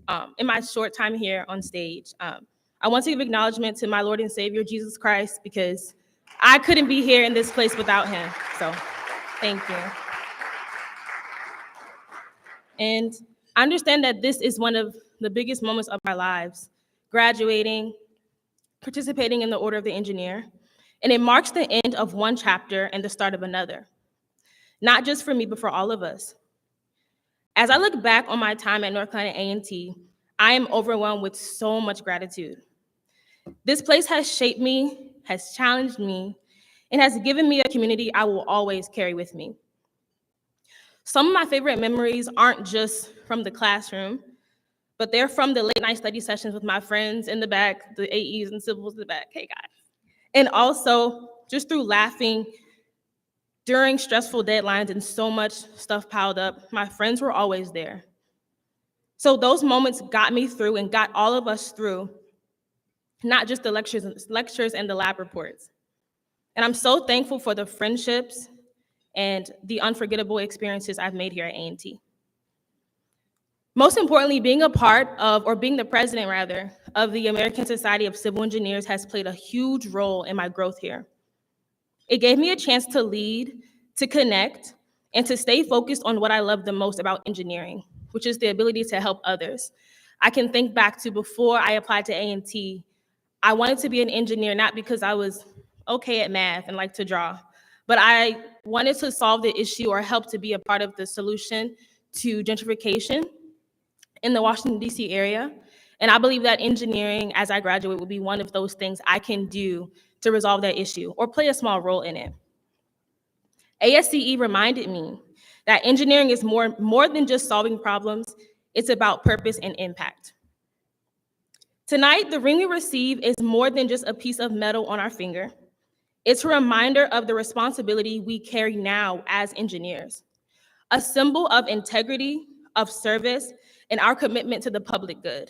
time here on stage, I want to give acknowledgement to my Lord and Savior, Jesus Christ, because I couldn't be here in this place without him. So thank you. And I understand that this is one of the biggest moments of our lives, graduating, participating in the Order of the Engineer, and it marks the end of one chapter and the start of another, not just for me, but for all of us. As I look back on my time at North Carolina A&T, I am overwhelmed with so much gratitude. This place has shaped me, has challenged me, and has given me a community I will always carry with me. Some of my favorite memories aren't just from the classroom, but they're from the late night study sessions with my friends in the back, the AEs and civils in the back, hey guys. And also just through laughing during stressful deadlines and so much stuff piled up, my friends were always there. So those moments got me through and got all of us through, not just the lectures and the lab reports. And I'm so thankful for the friendships and the unforgettable experiences I've made here at A&T. Most importantly, being a part of, or being the president rather, of the American Society of Civil Engineers has played a huge role in my growth here. It gave me a chance to lead, to connect, and to stay focused on what I love the most about engineering, which is the ability to help others. I can think back to before I applied to A&T, I wanted to be an engineer, not because I was okay at math and liked to draw, but I wanted to solve the issue or help to be a part of the solution to gentrification in the Washington, D.C. area. And I believe that engineering, as I graduate, will be one of those things I can do to resolve that issue or play a small role in it. ASCE reminded me that engineering is more than just solving problems. It's about purpose and impact. Tonight, the ring we receive is more than just a piece of metal on our finger. It's a reminder of the responsibility we carry now as engineers, a symbol of integrity, of service, and our commitment to the public good.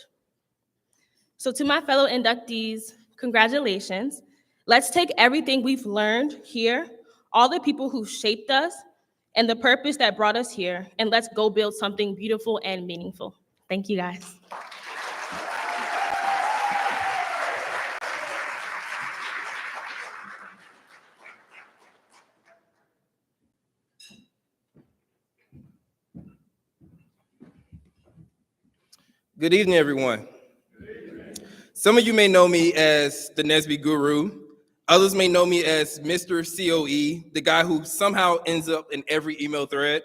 So to my fellow inductees, congratulations. Let's take everything we've learned here, all the people who shaped us, and the purpose that brought us here, and let's go build something beautiful and meaningful. Thank you, guys. Good evening, everyone. Some of you may know me as the Nesby Guru. Others may know me as Mr. COE, the guy who somehow ends up in every email thread.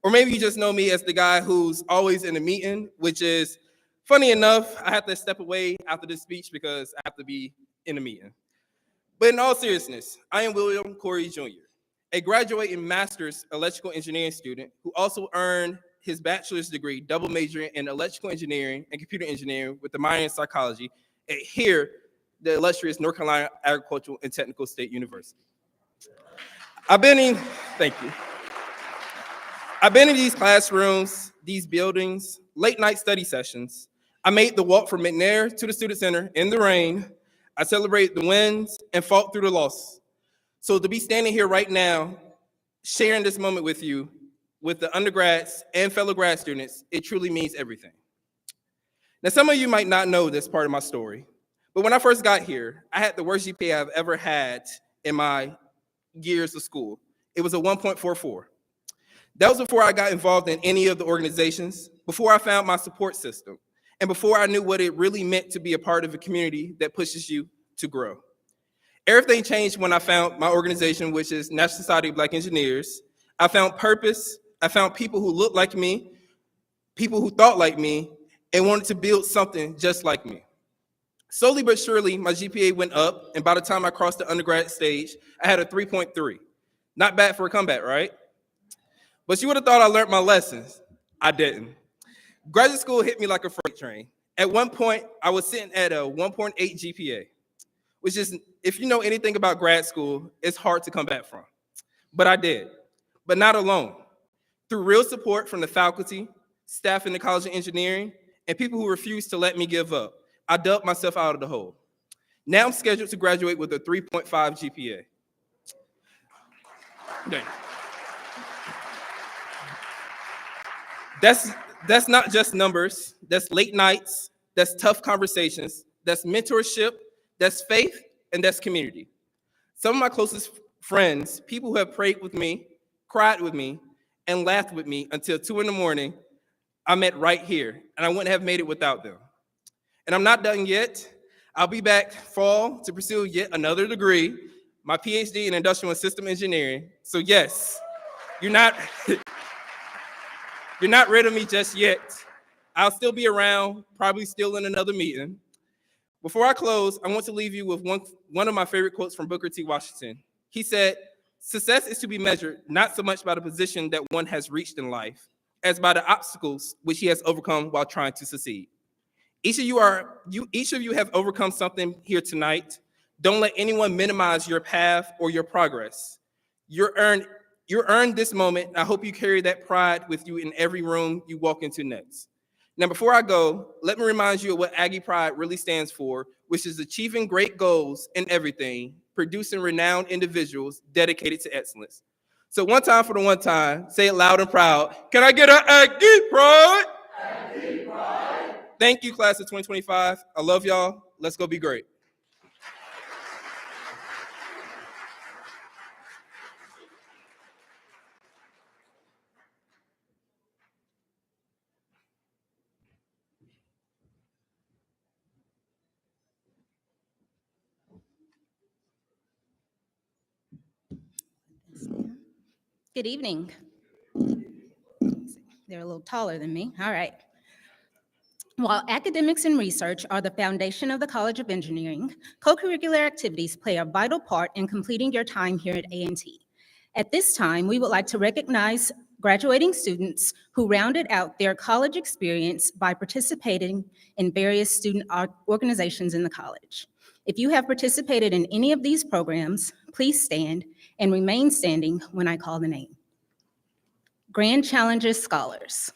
Or maybe you just know me as the guy who's always in a meeting, which is, funny enough, I have to step away after this speech because I have to be in a meeting. But in all seriousness, I am William Corey Jr., a graduating master's electrical engineering student who also earned his bachelor's degree, double majoring in electrical engineering and computer engineering with a minor in psychology at here, the illustrious North Carolina Agricultural and Technical State University. Thank you. I've been in these classrooms, these buildings, late night study sessions. I made the walk from McNair to the Student Center in the rain. I celebrated the wins and fought through the loss. So to be standing here right now, sharing this moment with you, with the undergrads and fellow grad students, it truly means everything. Now, some of you might not know this part of my story, but when I first got here, I had the worst GPA I've ever had in my years of school. It was a 1.44. That was before I got involved in any of the organizations, before I found my support system, and before I knew what it really meant to be a part of a community that pushes you to grow. Everything changed when I found my organization, which is National Society of Black Engineers. I found purpose. I found people who looked like me, people who thought like me, and wanted to build something just like me. Slowly but surely, my GPA went up, and by the time I crossed the undergrad stage, I had a 3.3. Not bad for a comeback, right? But you would have thought I learned my lessons. I didn't. Graduate school hit me like a freight train. At one point, I was sitting at a 1.8 GPA, which is, if you know anything about grad school, it's hard to come back from. But I did, but not alone. Through real support from the faculty, staff in the College of Engineering, and people who refused to let me give up, I dug myself out of the hole. Now I'm scheduled to graduate with a 3.5 GPA. Dang. That's not just numbers, that's late nights, that's tough conversations, that's mentorship, that's faith, and that's community. Some of my closest friends, people who have prayed with me, cried with me, and laughed with me until 2 a.m, I met right here, and I wouldn't have made it without them. And I'm not done yet. I'll be back fall to pursue yet another degree, my PhD in industrial and system engineering. So yes, you're not rid of me just yet. I'll still be around, probably still in another meeting. Before I close, I want to leave you with one of my favorite quotes from Booker T. Washington. He said, "Success is to be measured not so much by the position that one has reached in life, as by the obstacles which he has overcome while trying to succeed." Each of you have overcome something here tonight. Don't let anyone minimize your path or your progress. You earned this moment. I hope you carry that pride with you in every room you walk into next. Now, before I go, let me remind you of what Aggie Pride really stands for, which is achieving great goals in everything, producing renowned individuals dedicated to excellence. So one time for the one time, say it loud and proud. Can I get an Aggie Pride? Aggie Pride. Thank you, class of 2025. I love y'all. Let's go be great. Good evening. They're a little taller than me. All right. While academics and research are the foundation of the College of Engineering, co-curricular activities play a vital part in completing your time here at A&T. At this time, we would like to recognize graduating students who rounded out their college experience by participating in various student organizations in the college. If you have participated in any of these programs, please stand and remain standing when I call the name. Grand Challenges Scholars.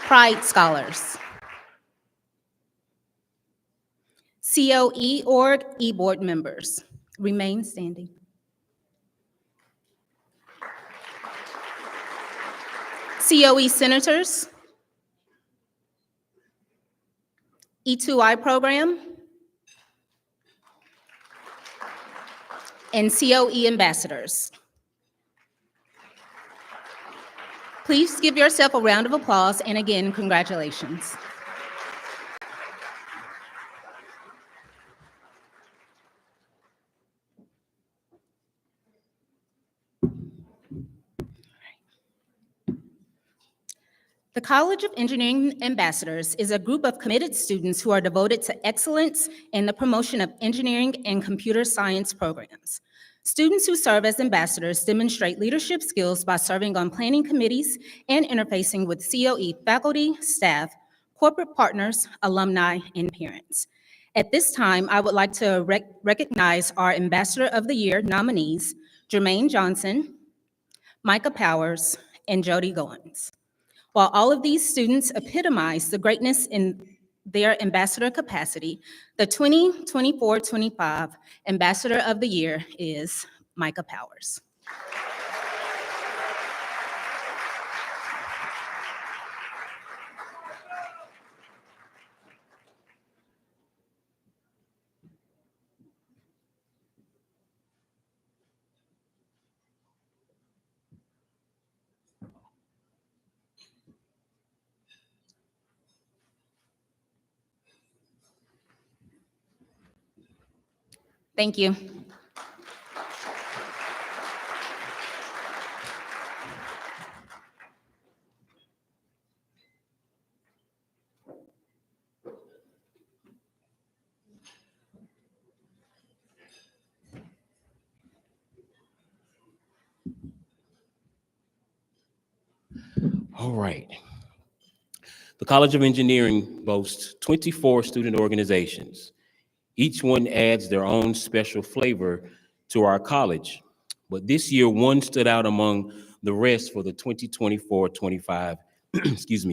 Pride Scholars. COE Org E-Board members, remain standing. COE Senators. E2I program. And COE Ambassadors. Please give yourself a round of applause, and again, congratulations. The College of Engineering Ambassadors is a group of committed students who are devoted to excellence in the promotion of engineering and computer science programs. Students who serve as ambassadors demonstrate leadership skills by serving on planning committees and interfacing with COE faculty, staff, corporate partners, alumni, and parents. At this time, I would like to recognize our Ambassador of the Year nominees, Jermaine Johnson, Micah Powers, and Jody Goins. While all of these students epitomize the greatness in their ambassador capacity, the 2024-25 Ambassador of the Year is Micah Powers. Thank you. All right. The College of Engineering boasts 24 student organizations. Each one adds their own special flavor to our college. But this year, one stood out among the rest for the 2024-25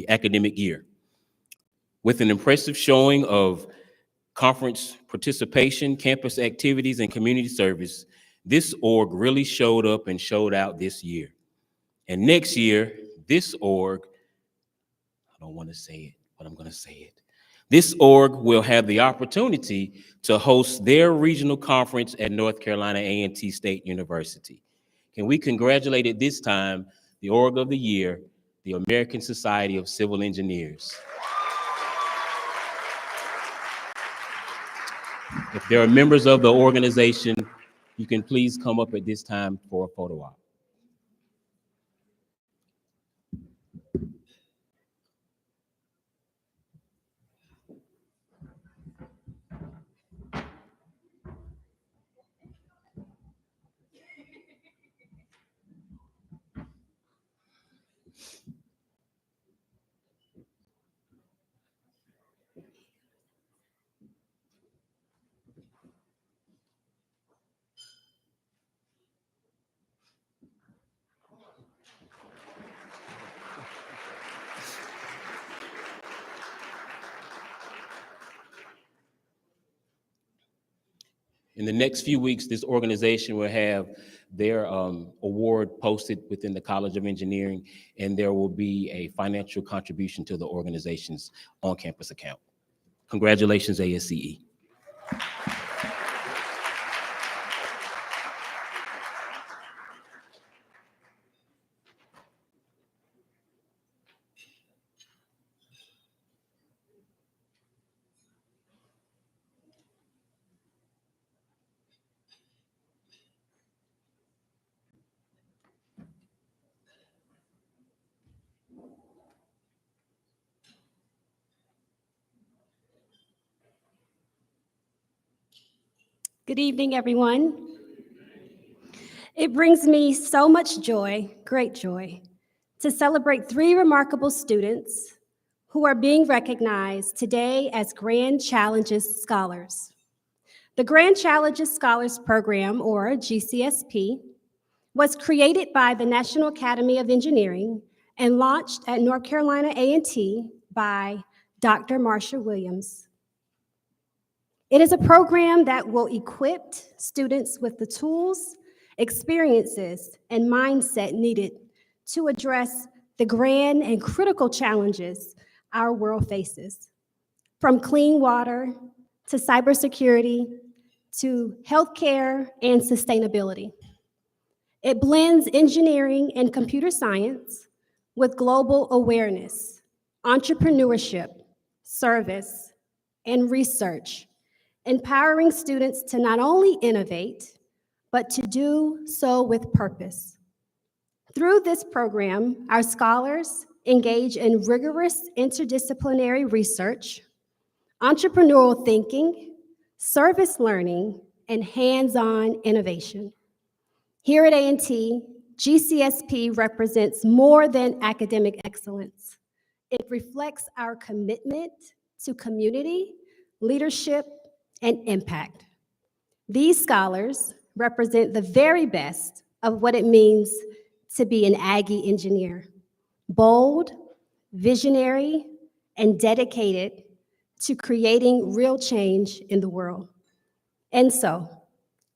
academic year. With an impressive showing of conference participation, campus activities, and community service, this org really showed up and showed out this year. And next year, this org, I don't want to say it, but I'm going to say it. This org will have the opportunity to host their regional conference at North Carolina A&T State University. Can we congratulate at this time the org of the year, the American Society of Civil Engineers. If there are members of the organization, you can please come up at this time for a photo op. In the next few weeks, this organization will have their award posted within the College of Engineering, and there will be a financial contribution to the organization's on-campus account. Congratulations, ASCE. Good evening, everyone. It brings me so much joy, great joy, to celebrate three remarkable students who are being recognized today as Grand Challenges Scholars. The Grand Challenges Scholars Program, or GCSP, was created by the National Academy of Engineering and launched at North Carolina A&T by Dr. Marsha Williams. It is a program that will equip students with the tools, experiences, and mindset needed to address the grand and critical challenges our world faces, from clean water to cybersecurity to healthcare and sustainability. It blends engineering and computer science with global awareness, entrepreneurship, service, and research, empowering students to not only innovate, but to do so with purpose. Through this program, our scholars engage in rigorous interdisciplinary research, entrepreneurial thinking, service learning, and hands-on innovation. Here at A&T, GCSP represents more than academic excellence. It reflects our commitment to community, leadership, and impact. These scholars represent the very best of what it means to be an Aggie engineer: bold, visionary, and dedicated to creating real change in the world. And so,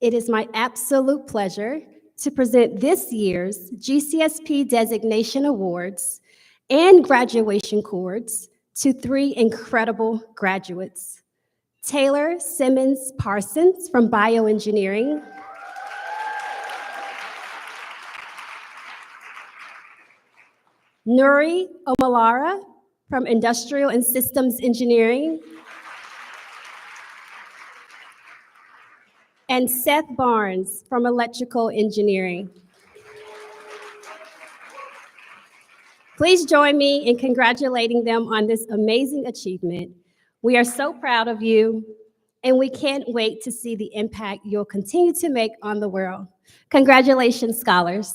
it is my absolute pleasure to present this year's GCSP Designation Awards and graduation cords to three incredible graduates: Taylor Simmons Parsons from Bioengineering, Nuri Omalara from Industrial and Systems Engineering, and Seth Barnes from Electrical Engineering. Please join me in congratulating them on this amazing achievement. We are so proud of you, and we can't wait to see the impact you'll continue to make on the world. Congratulations, scholars.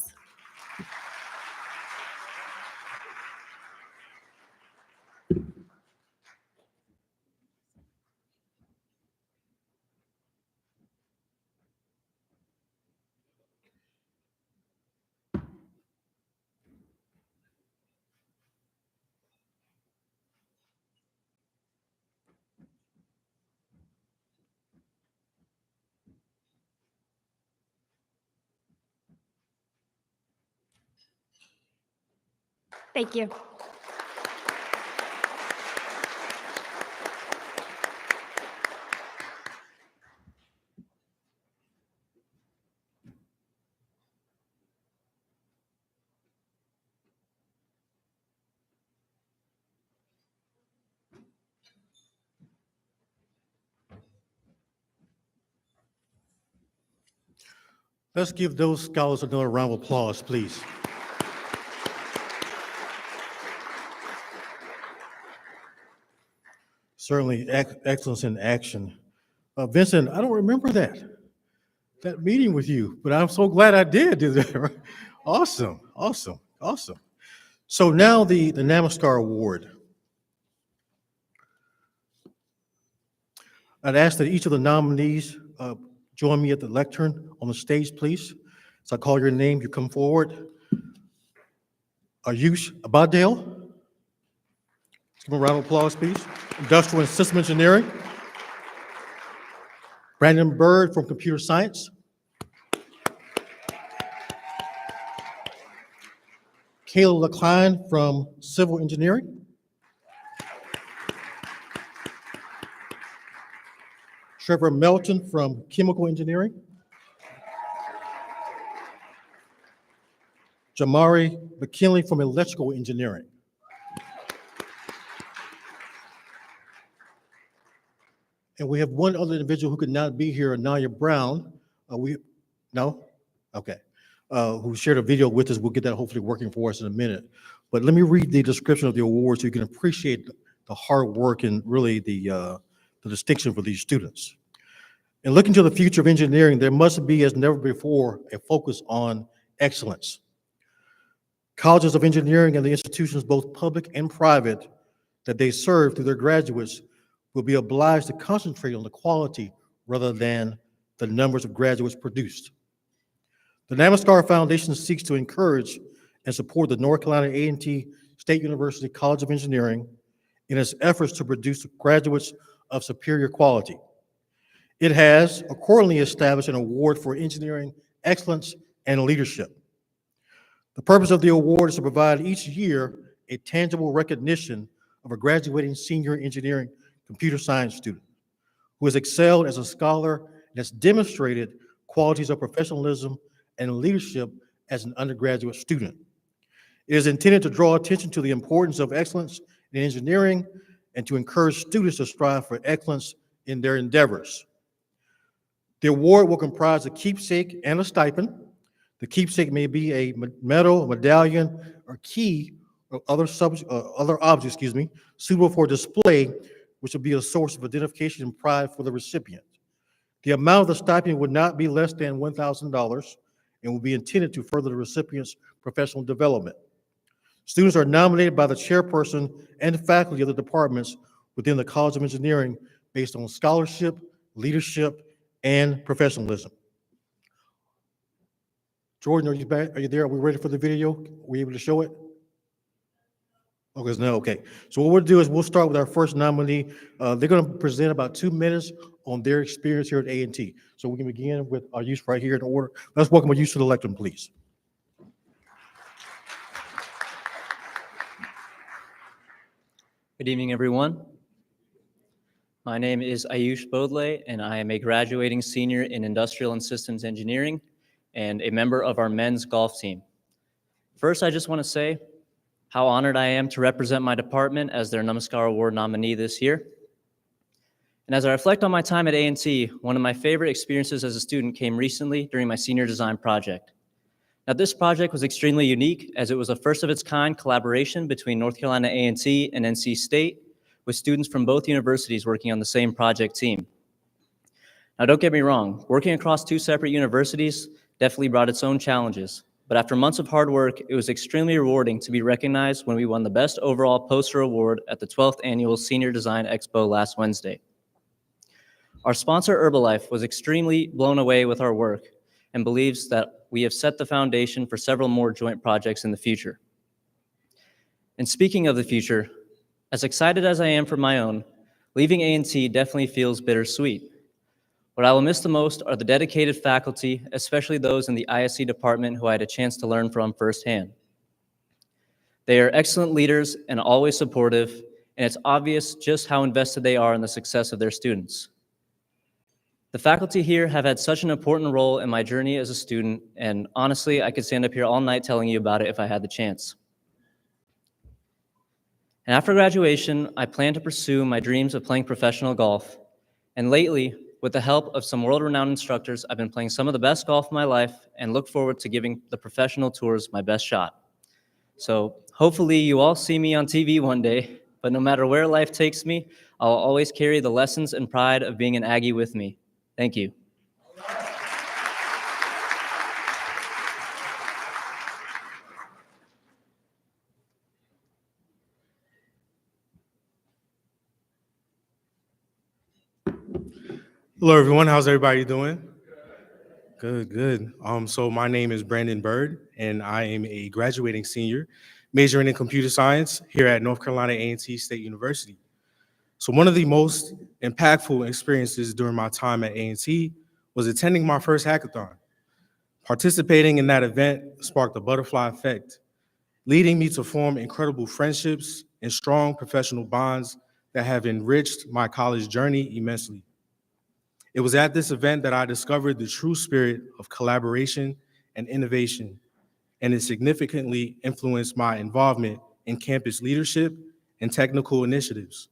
Thank you. Let's give those scholars another round of applause, please. Certainly excellence in action. Vincent, I don't remember that meeting with you, but I'm so glad I did. Awesome, awesome, awesome. So now the Namaskar Award. I'd ask that each of the nominees join me at the lectern on the stage, please. So I call your name, you come forward. Ayush Abadale. Let's give him a round of applause, please. Industrial and System Engineering. Brandon Bird from Computer Science. Kayla LeCline from Civil Engineering. Trevor Melton from Chemical Engineering. Jamari McKinley from Electrical Engineering. And we have one other individual who could not be here, Anaya Brown. No? Okay. Who shared a video with us. We'll get that hopefully working for us in a minute. But let me read the description of the award so you can appreciate the hard work and really the distinction for these students. In looking to the future of engineering, there must be, as never before, a focus on excellence. Colleges of engineering and the institutions, both public and private, that they serve through their graduates will be obliged to concentrate on the quality rather than the numbers of graduates produced. The Namaskar Foundation seeks to encourage and support the North Carolina A&T State University College of Engineering in its efforts to produce graduates of superior quality. It has accordingly established an award for engineering excellence and leadership. The purpose of the award is to provide each year a tangible recognition of a graduating senior engineering computer science student who has excelled as a scholar and has demonstrated qualities of professionalism and leadership as an undergraduate student. It is intended to draw attention to the importance of excellence in engineering and to encourage students to strive for excellence in their endeavors. The award will comprise a keepsake and a stipend. The keepsake may be a medal, medallion, or key, or other objects, suitable for display, which will be a source of identification and pride for the recipient. The amount of the stipend would not be less than $1,000 and will be intended to further the recipient's professional development. Students are nominated by the chairperson and faculty of the departments within the College of Engineering based on scholarship, leadership, and professionalism. Jordan, are you back? Are you there? Are we ready for the video? Are we able to show it? Okay, no, okay. So what we'll do is we'll start with our first nominee. They're going to present about 2 minutes on their experience here at A&T. So we can begin with our youth right here in order. Let's welcome our youth to the lectern, please. Good evening, everyone. My name is Ayush Bodle, and I am a graduating senior in Industrial and Systems Engineering and a member of our men's golf team. First, I just want to say how honored I am to represent my department as their Namaskar Award nominee this year. And as I reflect on my time at A&T, one of my favorite experiences as a student came recently during my senior design project. Now, this project was extremely unique as it was a first of its kind collaboration between North Carolina A&T and NC State, with students from both universities working on the same project team. Now, don't get me wrong, working across two separate universities definitely brought its own challenges, but after months of hard work, it was extremely rewarding to be recognized when we won the Best Overall Poster Award at the 12th Annual Senior Design Expo last Wednesday. Our sponsor, Herbalife, was extremely blown away with our work and believes that we have set the foundation for several more joint projects in the future. And speaking of the future, as excited as I am for my own, leaving A&T definitely feels bittersweet. What I will miss the most are the dedicated faculty, especially those in the ISC department who I had a chance to learn from firsthand. They are excellent leaders and always supportive, and it's obvious just how invested they are in the success of their students. The faculty here have had such an important role in my journey as a student, and honestly, I could stand up here all night telling you about it if I had the chance. And after graduation, I plan to pursue my dreams of playing professional golf. And lately, with the help of some world-renowned instructors, I've been playing some of the best golf of my life and look forward to giving the professional tours my best shot. So hopefully you all see me on TV one day, but no matter where life takes me, I'll always carry the lessons and pride of being an Aggie with me. Thank you. Hello, everyone. How's everybody doing? Good, good. So my name is Brandon Bird, and I am a graduating senior majoring in computer science here at North Carolina A&T State University. So one of the most impactful experiences during my time at A&T was attending my first hackathon. Participating in that event sparked a butterfly effect, leading me to form incredible friendships and strong professional bonds that have enriched my college journey immensely. It was at this event that I discovered the true spirit of collaboration and innovation, and it significantly influenced my involvement in campus leadership and technical initiatives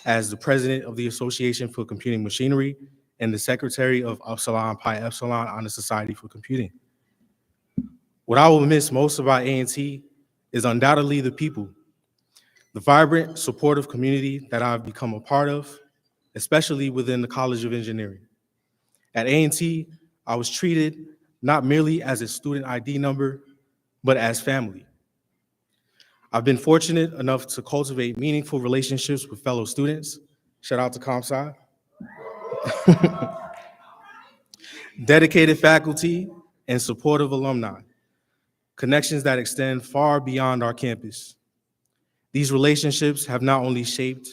as the president of the Association for Computing Machinery and the secretary of Upsilon Pi Epsilon Honor Society for Computing. What I will miss most about A&T is undoubtedly the people, the vibrant, supportive community that I've become a part of, especially within the College of Engineering. At A&T, I was treated not merely as a student ID number, but as family. I've been fortunate enough to cultivate meaningful relationships with fellow students. Shout out to ComSci. Dedicated faculty and supportive alumni, connections that extend far beyond our campus. These relationships have not only shaped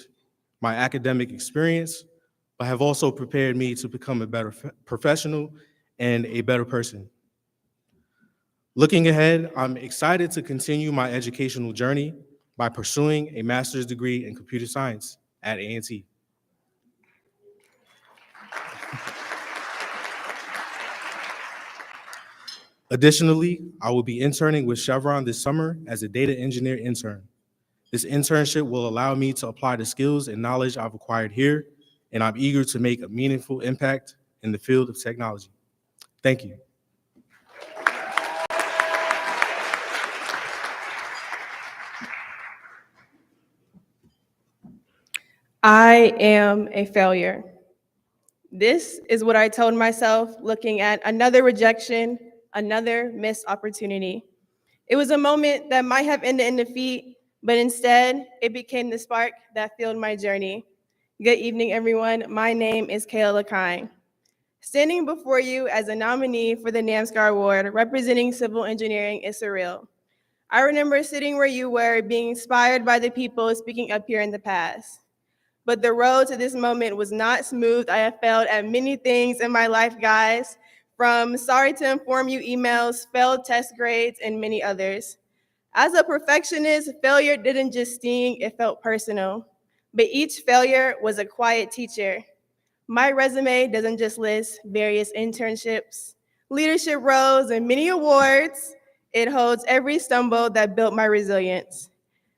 my academic experience, but have also prepared me to become a better professional and a better person. Looking ahead, I'm excited to continue my educational journey by pursuing a master's degree in computer science at A&T. Additionally, I will be interning with Chevron this summer as a data engineer intern. This internship will allow me to apply the skills and knowledge I've acquired here, and I'm eager to make a meaningful impact in the field of technology. Thank you. I am a failure. This is what I told myself looking at another rejection, another missed opportunity. It was a moment that might have ended in defeat, but instead, it became the spark that fueled my journey. Good evening, everyone. My name is Kayla Lakine. Standing before you as a nominee for the NAMSCAR Award representing civil engineering is surreal. I remember sitting where you were, being inspired by the people speaking up here in the past. But the road to this moment was not smooth. I have failed at many things in my life, guys, from sorry to inform you emails, failed test grades, and many others. As a perfectionist, failure didn't just sting, it felt personal. But each failure was a quiet teacher. My resume doesn't just list various internships, leadership roles, and many awards. It holds every stumble that built my resilience.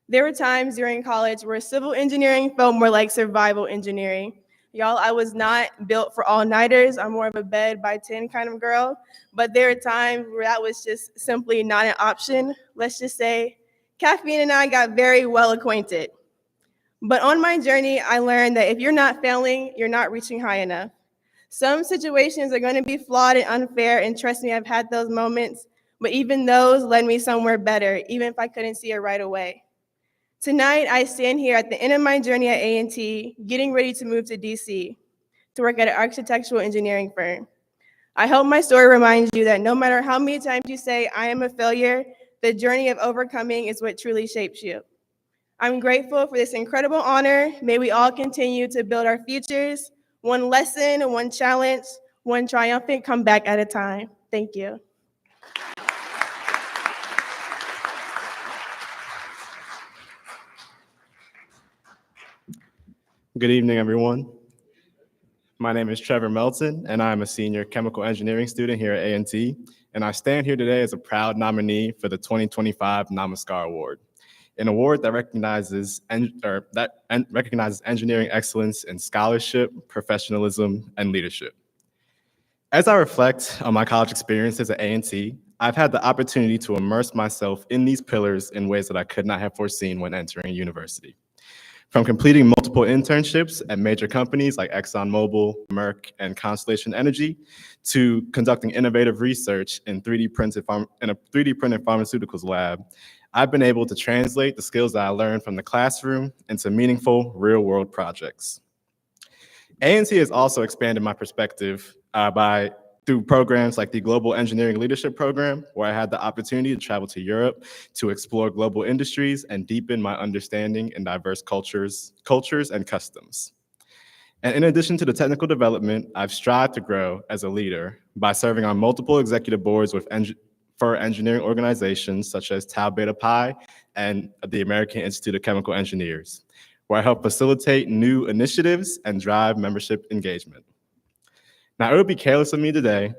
There were times during college where civil engineering felt more like survival engineering. Y'all, I was not built for all-nighters. I'm more of a bed by 10 kind of girl. But there are times where that was just simply not an option. Let's just say caffeine and I got very well acquainted. But on my journey, I learned that if you're not failing, you're not reaching high enough. Some situations are going to be flawed and unfair, and trust me, I've had those moments, but even those led me somewhere better, even if I couldn't see it right away. Tonight, I stand here at the end of my journey at A&T, getting ready to move to DC to work at an architectural engineering firm. I hope my story reminds you that no matter how many times you say, I am a failure, the journey of overcoming is what truly shapes you. I'm grateful for this incredible honor. May we all continue to build our futures, one lesson, one challenge, one triumphant comeback at a time. Thank you. Good evening, everyone. My name is Trevor Melton, and I'm a senior chemical engineering student here at A&T, and I stand here today as a proud nominee for the 2025 Namaskar Award, an award that recognizes engineering excellence in scholarship, professionalism, and leadership. As I reflect on my college experiences at A&T, I've had the opportunity to immerse myself in these pillars in ways that I could not have foreseen when entering university. From completing multiple internships at major companies like ExxonMobil, Merck, and Constellation Energy, to conducting innovative research in a 3D printed pharmaceuticals lab, I've been able to translate the skills that I learned from the classroom into meaningful real-world projects. A&T has also expanded my perspective through programs like the Global Engineering Leadership Program, where I had the opportunity to travel to Europe to explore global industries and deepen my understanding in diverse cultures and customs. And in addition to the technical development, I've strived to grow as a leader by serving on multiple executive boards for engineering organizations such as Tau Beta Pi and the American Institute of Chemical Engineers, where I help facilitate new initiatives and drive membership engagement. Now, it would be careless of me today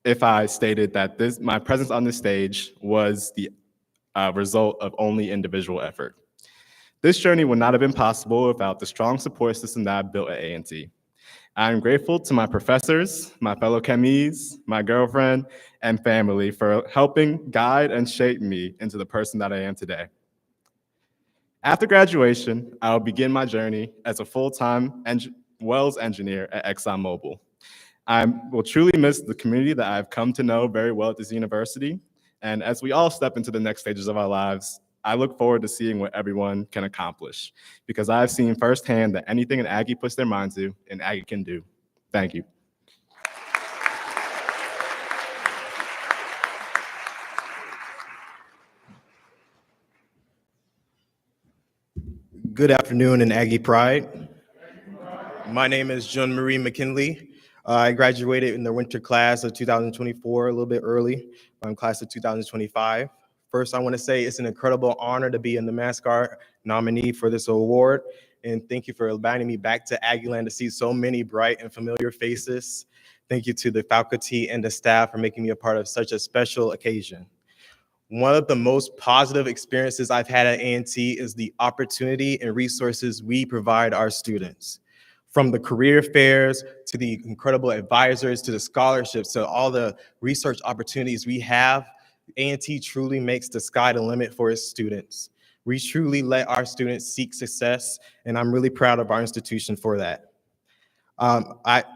if I stated that my presence on this stage was the result of only individual effort. This journey would not have been possible without the strong support system that I built at A&T. I'm grateful to my professors, my fellow chemies, my girlfriend, and family for helping guide and shape me into the person that I am today. After graduation, I will begin my journey as a full-time wells engineer at ExxonMobil. I will truly miss the community that I've come to know very well at this university. And as we all step into the next stages of our lives, I look forward to seeing what everyone can accomplish, because I've seen firsthand that anything an Aggie puts their mind to, an Aggie can do. Thank you. Good afternoon in Aggie Pride. My name is John Marie McKinley. I graduated in the winter class of 2024, a little bit early. I'm class of 2025. First, I want to say it's an incredible honor to be a Namaskar nominee for this award. And thank you for inviting me back to Aggieland to see so many bright and familiar faces. Thank you to the faculty and the staff for making me a part of such a special occasion. One of the most positive experiences I've had at A&T is the opportunity and resources we provide our students. From the career fairs, to the incredible advisors, to the scholarships, to all the research opportunities we have, A&T truly makes the sky the limit for its students. We truly let our students seek success, and I'm really proud of our institution for that.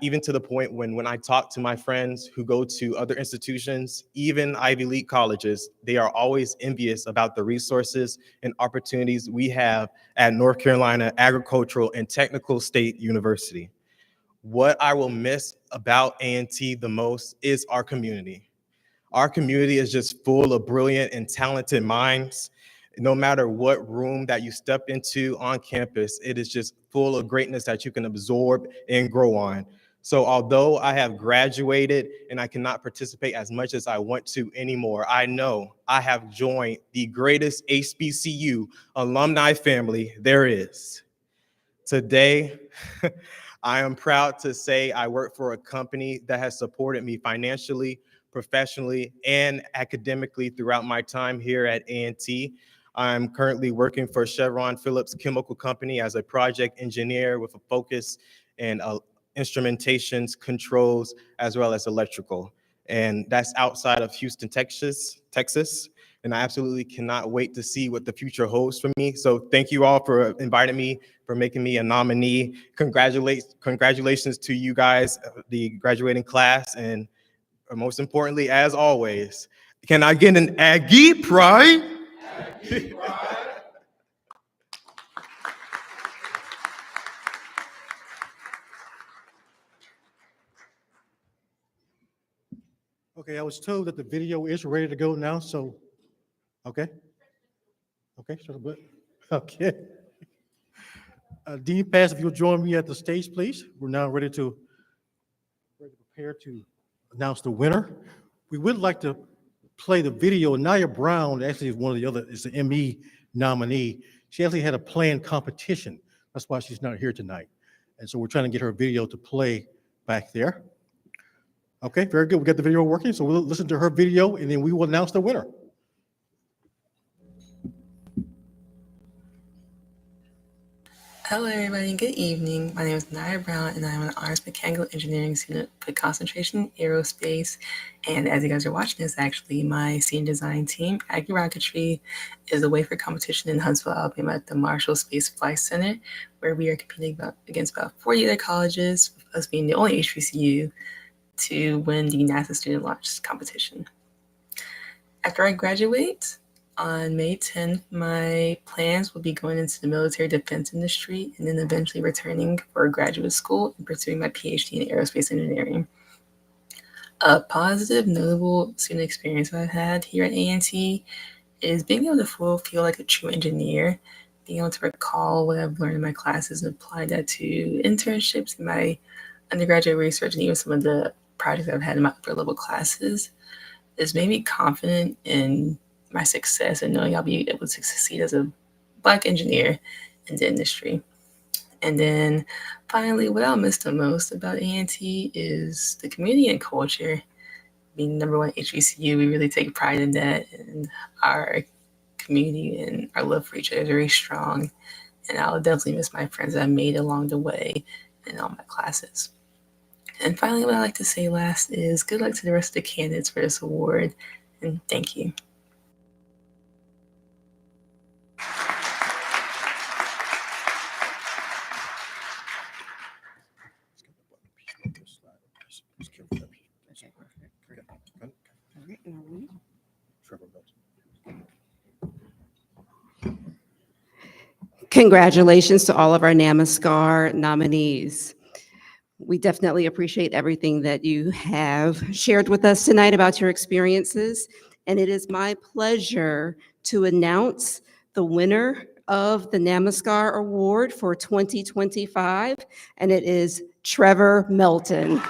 Even to the point when I talk to my friends who go to other institutions, even Ivy League colleges, they are always envious about the resources and opportunities we have at North Carolina Agricultural and Technical State University. What I will miss about A&T the most is our community. Our community is just full of brilliant and talented minds. No matter what room that you step into on campus, it is just full of greatness that you can absorb and grow on. So although I have graduated and I cannot participate as much as I want to anymore, I know I have joined the greatest HBCU alumni family there is. Today, I am proud to say I work for a company that has supported me financially, professionally, and academically throughout my time here at A&T. I'm currently working for Chevron Phillips Chemical Company as a project engineer with a focus in instrumentations, controls, as well as electrical. And that's outside of Houston, Texas. And I absolutely cannot wait to see what the future holds for me. So thank you all for inviting me, for making me a nominee. Congratulations to you guys, the graduating class. And most importantly, as always, can I get an Aggie pride? Okay, I was told that the video is ready to go now, so, okay. Okay, so good. Okay. Dean Pass, if you'll join me at the stage, please. We're now ready to prepare to announce the winner. We would like to play the video. Naya Brown actually is one of the other, is the ME nominee. She actually had a planned competition. That's why she's not here tonight. And so we're trying to get her video to play back there. Okay, very good. We got the video working, so we'll listen to her video and then we will announce the winner. Hello everybody, good evening. My name is Naya Brown and I'm an honors mechanical engineering student with concentration in aerospace. And as you guys are watching, this actually my senior design team, Aggie Rocketry, is away for competition in Huntsville, Alabama at the Marshall Space Flight Center, where we are competing against about 40 other colleges, with us being the only HBCU to win the NASA Student Launch competition. After I graduate, on May 10th, my plans will be going into the military defense industry and then eventually returning for graduate school and pursuing my PhD in aerospace engineering. A positive, notable student experience I've had here at A&T is being able to feel like a true engineer, being able to recall what I've learned in my classes and apply that to internships in my undergraduate research and even some of the projects I've had in my upper level classes. It's made me confident in my success and knowing I'll be able to succeed as a Black engineer in the industry. And then finally, what I'll miss the most about A&T is the community and culture. Being number one HBCU, we really take pride in that, and our community and our love for each other is very strong. And I'll definitely miss my friends that I made along the way in all my classes. And finally, what I like to say last is good luck to the rest of the candidates for this award, and thank you. Congratulations to all of our NAMASCAR nominees. We definitely appreciate everything that you have shared with us tonight about your experiences. And it is my pleasure to announce the winner of the NAMASCAR Award for 2025, and it is Trevor Melton.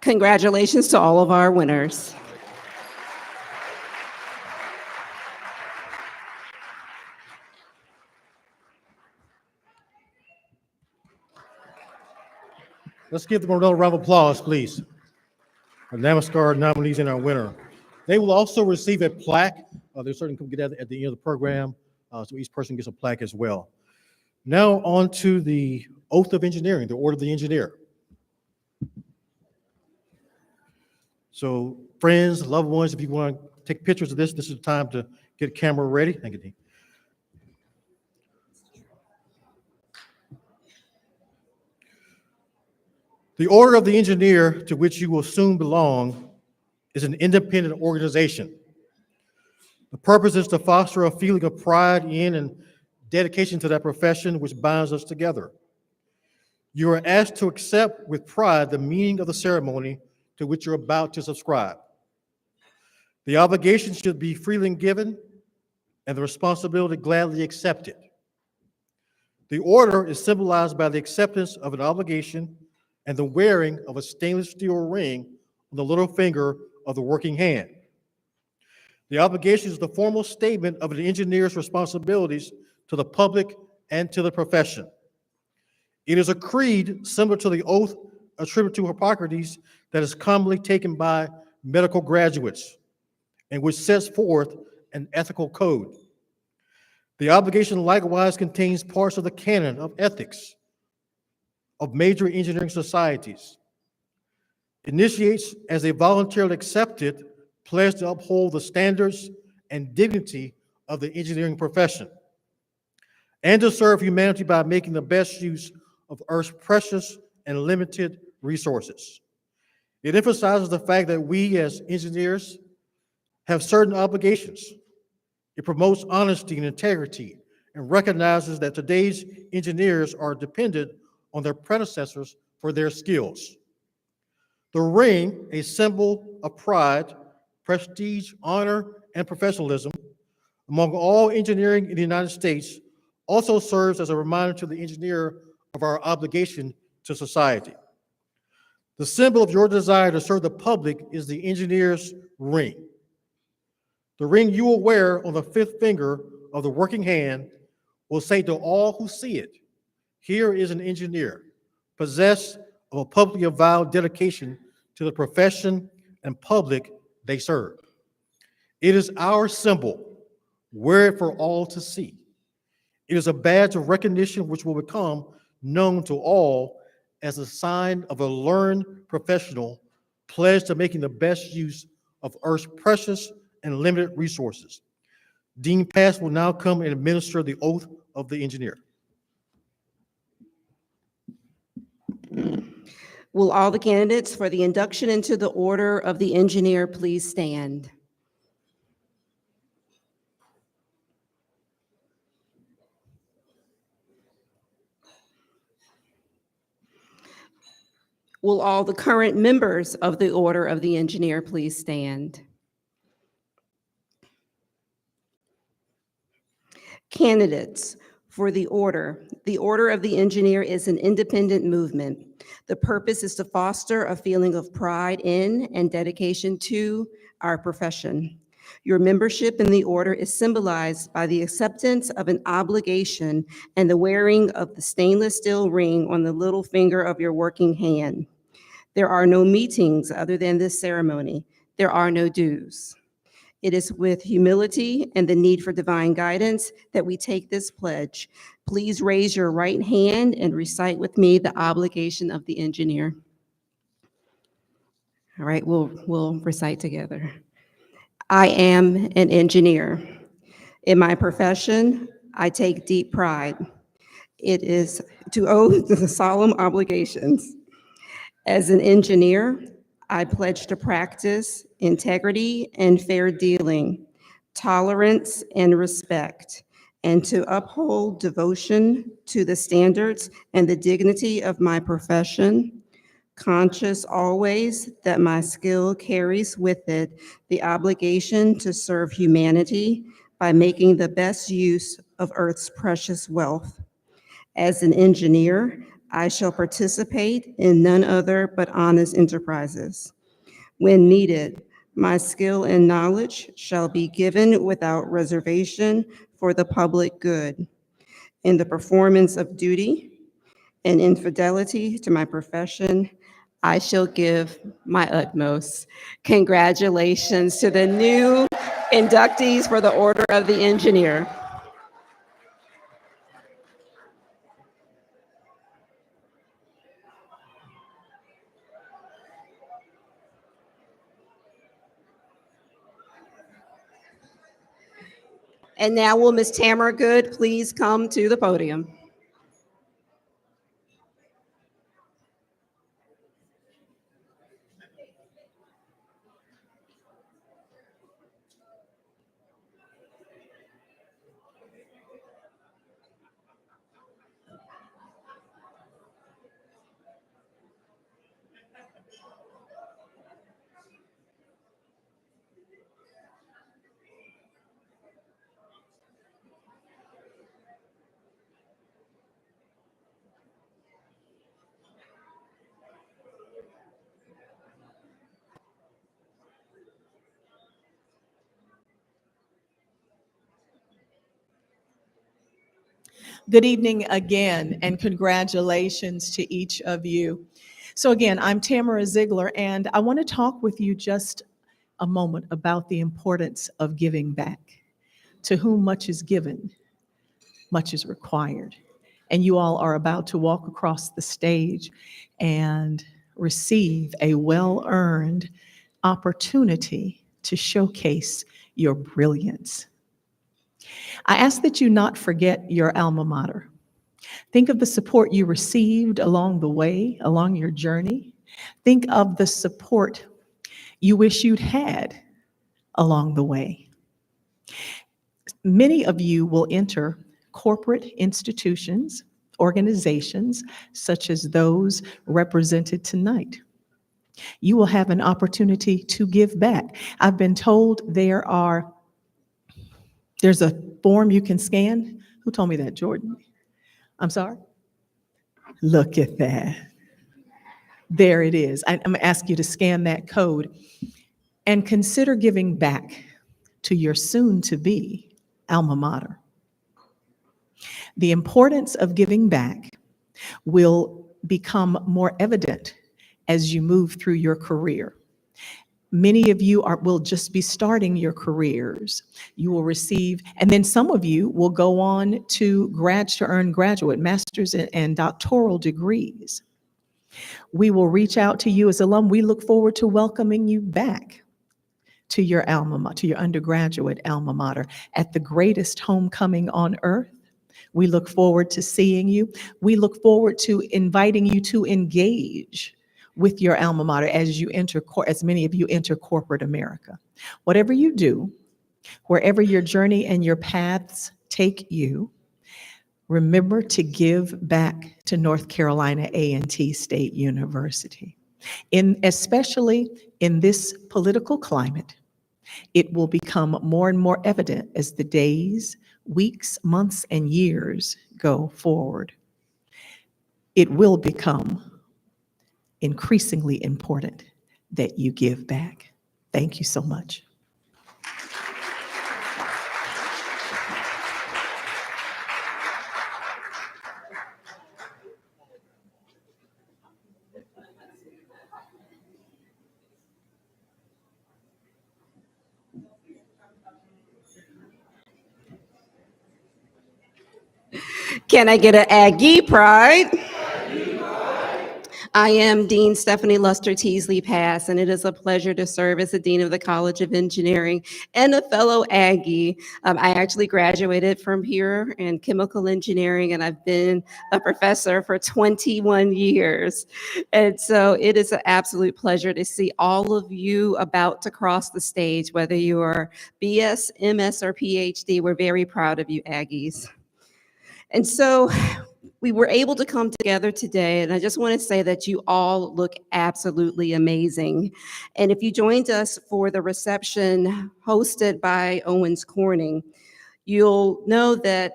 Congratulations to all of our winners. Let's give them another round of applause, please. Our NAMSCAR nominees and our winner. They will also receive a plaque. They'll certainly come get that at the end of the program, so each person gets a plaque as well. Now on to the oath of engineering, the order of the engineer. So friends, loved ones, if you want to take pictures of this is the time to get a camera ready. Thank you, Dean. The Order of the Engineer, to which you will soon belong, is an independent organization. The purpose is to foster a feeling of pride in and dedication to that profession which binds us together. You are asked to accept with pride the meaning of the ceremony to which you're about to subscribe. The obligation should be freely given and the responsibility gladly accepted. The order is symbolized by the acceptance of an obligation and the wearing of a stainless steel ring on the little finger of the working hand. The obligation is the formal statement of an engineer's responsibilities to the public and to the profession. It is a creed similar to the oath attributed to Hippocrates that is commonly taken by medical graduates and which sets forth an ethical code. The obligation likewise contains parts of the canon of ethics of major engineering societies. Initiates as a voluntarily accepted pledge to uphold the standards and dignity of the engineering profession and to serve humanity by making the best use of Earth's precious and limited resources. It emphasizes the fact that we as engineers have certain obligations. It promotes honesty and integrity and recognizes that today's engineers are dependent on their predecessors for their skills. The ring, a symbol of pride, prestige, honor, and professionalism among all engineering in the United States, also serves as a reminder to the engineer of our obligation to society. The symbol of your desire to serve the public is the engineer's ring. The ring you will wear on the fifth finger of the working hand will say to all who see it, here is an engineer, possessed of a publicly avowed dedication to the profession and public they serve. It is our symbol. Wear it for all to see. It is a badge of recognition which will become known to all as a sign of a learned professional pledged to making the best use of Earth's precious and limited resources. Dean Pass will now come and administer the oath of the engineer. Will all the candidates for the induction into the Order of the Engineer please stand? Will all the current members of the Order of the Engineer please stand? Candidates for the Order of the Engineer is an independent movement. The purpose is to foster a feeling of pride in and dedication to our profession. Your membership in the order is symbolized by the acceptance of an obligation and the wearing of the stainless steel ring on the little finger of your working hand. There are no meetings other than this ceremony. There are no dues. It is with humility and the need for divine guidance that we take this pledge. Please raise your right hand and recite with me the obligation of the engineer. All right, we'll recite together. I am an engineer. In my profession, I take deep pride. It is to owe the solemn obligations. As an engineer, I pledge to practice integrity and fair dealing, tolerance and respect, and to uphold devotion to the standards and the dignity of my profession, conscious always that my skill carries with it the obligation to serve humanity by making the best use of Earth's precious wealth. As an engineer, I shall participate in none other but honest enterprises. When needed, my skill and knowledge shall be given without reservation for the public good. In the performance of duty and infidelity to my profession, I shall give my utmost. Congratulations to the new inductees for the Order of the Engineer. And now will Ms. Tamara Good please come to the podium? Good evening again, and congratulations to each of you. So again, I'm Tamara Ziegler, and I want to talk with you just a moment about the importance of giving back. To whom much is given, much is required. And you all are about to walk across the stage and receive a well-earned opportunity to showcase your brilliance. I ask that you not forget your alma mater. Think of the support you received along the way, along your journey. Think of the support you wish you'd had along the way. Many of you will enter corporate institutions, organizations, such as those represented tonight. You will have an opportunity to give back. I've been told there's a form you can scan. Who told me that, Jordan? I'm sorry? Look at that. There it is. I'm going to ask you to scan that code and consider giving back to your soon-to-be alma mater. The importance of giving back will become more evident as you move through your career. Many of you will just be starting your careers. You will receive, and then some of you will go on to earn graduate, master's, and doctoral degrees. We will reach out to you as alum. We look forward to welcoming you back to your alma mater, to your undergraduate alma mater, at the greatest homecoming on earth. We look forward to seeing you. We look forward to inviting you to engage with your alma mater as many of you enter corporate America. Whatever you do, wherever your journey and your paths take you, remember to give back to North Carolina A&T State University. Especially in this political climate, it will become more and more evident as the days, weeks, months, and years go forward. It will become increasingly important that you give back. Thank you so much. Can I get an Aggie pride? I am Dean Stephanie Luster Teasley Pass, and it is a pleasure to serve as the Dean of the College of Engineering and a fellow Aggie. I actually graduated from here in chemical engineering, and I've been a professor for 21 years. And so it is an absolute pleasure to see all of you about to cross the stage, whether you are BS, MS, or PhD. We're very proud of you, Aggies. And so we were able to come together today, and I just want to say that you all look absolutely amazing. And if you joined us for the reception hosted by Owens Corning, you'll know that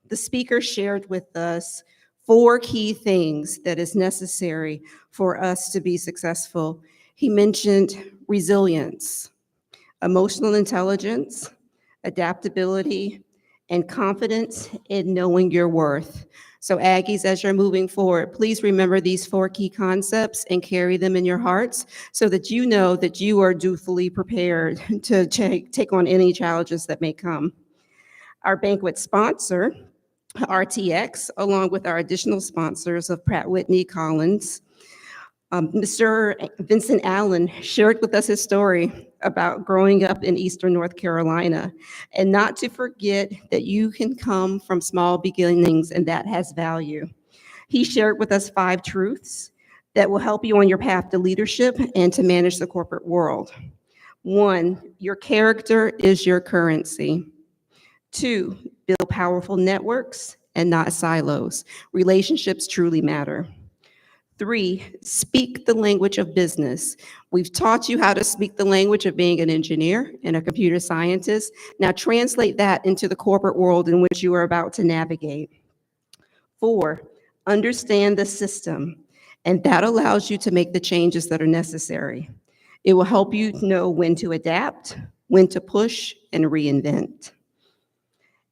the speaker shared with us 4 key things that is necessary for us to be successful. He mentioned resilience, emotional intelligence, adaptability, and confidence in knowing your worth. So Aggies, as you're moving forward, please remember these 4 key concepts and carry them in your hearts so that you know that you are dutifully prepared to take on any challenges that may come. Our banquet sponsor, RTX, along with our additional sponsors of Pratt Whitney Collins, Mr. Vincent Allen shared with us his story about growing up in Eastern North Carolina, and not to forget that you can come from small beginnings and that has value. He shared with us 5 truths that will help you on your path to leadership and to manage the corporate world. 1, your character is your currency. 2, build powerful networks and not silos. Relationships truly matter. 3, speak the language of business. We've taught you how to speak the language of being an engineer and a computer scientist. Now translate that into the corporate world in which you are about to navigate. 4, understand the system, and that allows you to make the changes that are necessary. It will help you know when to adapt, when to push, and reinvent.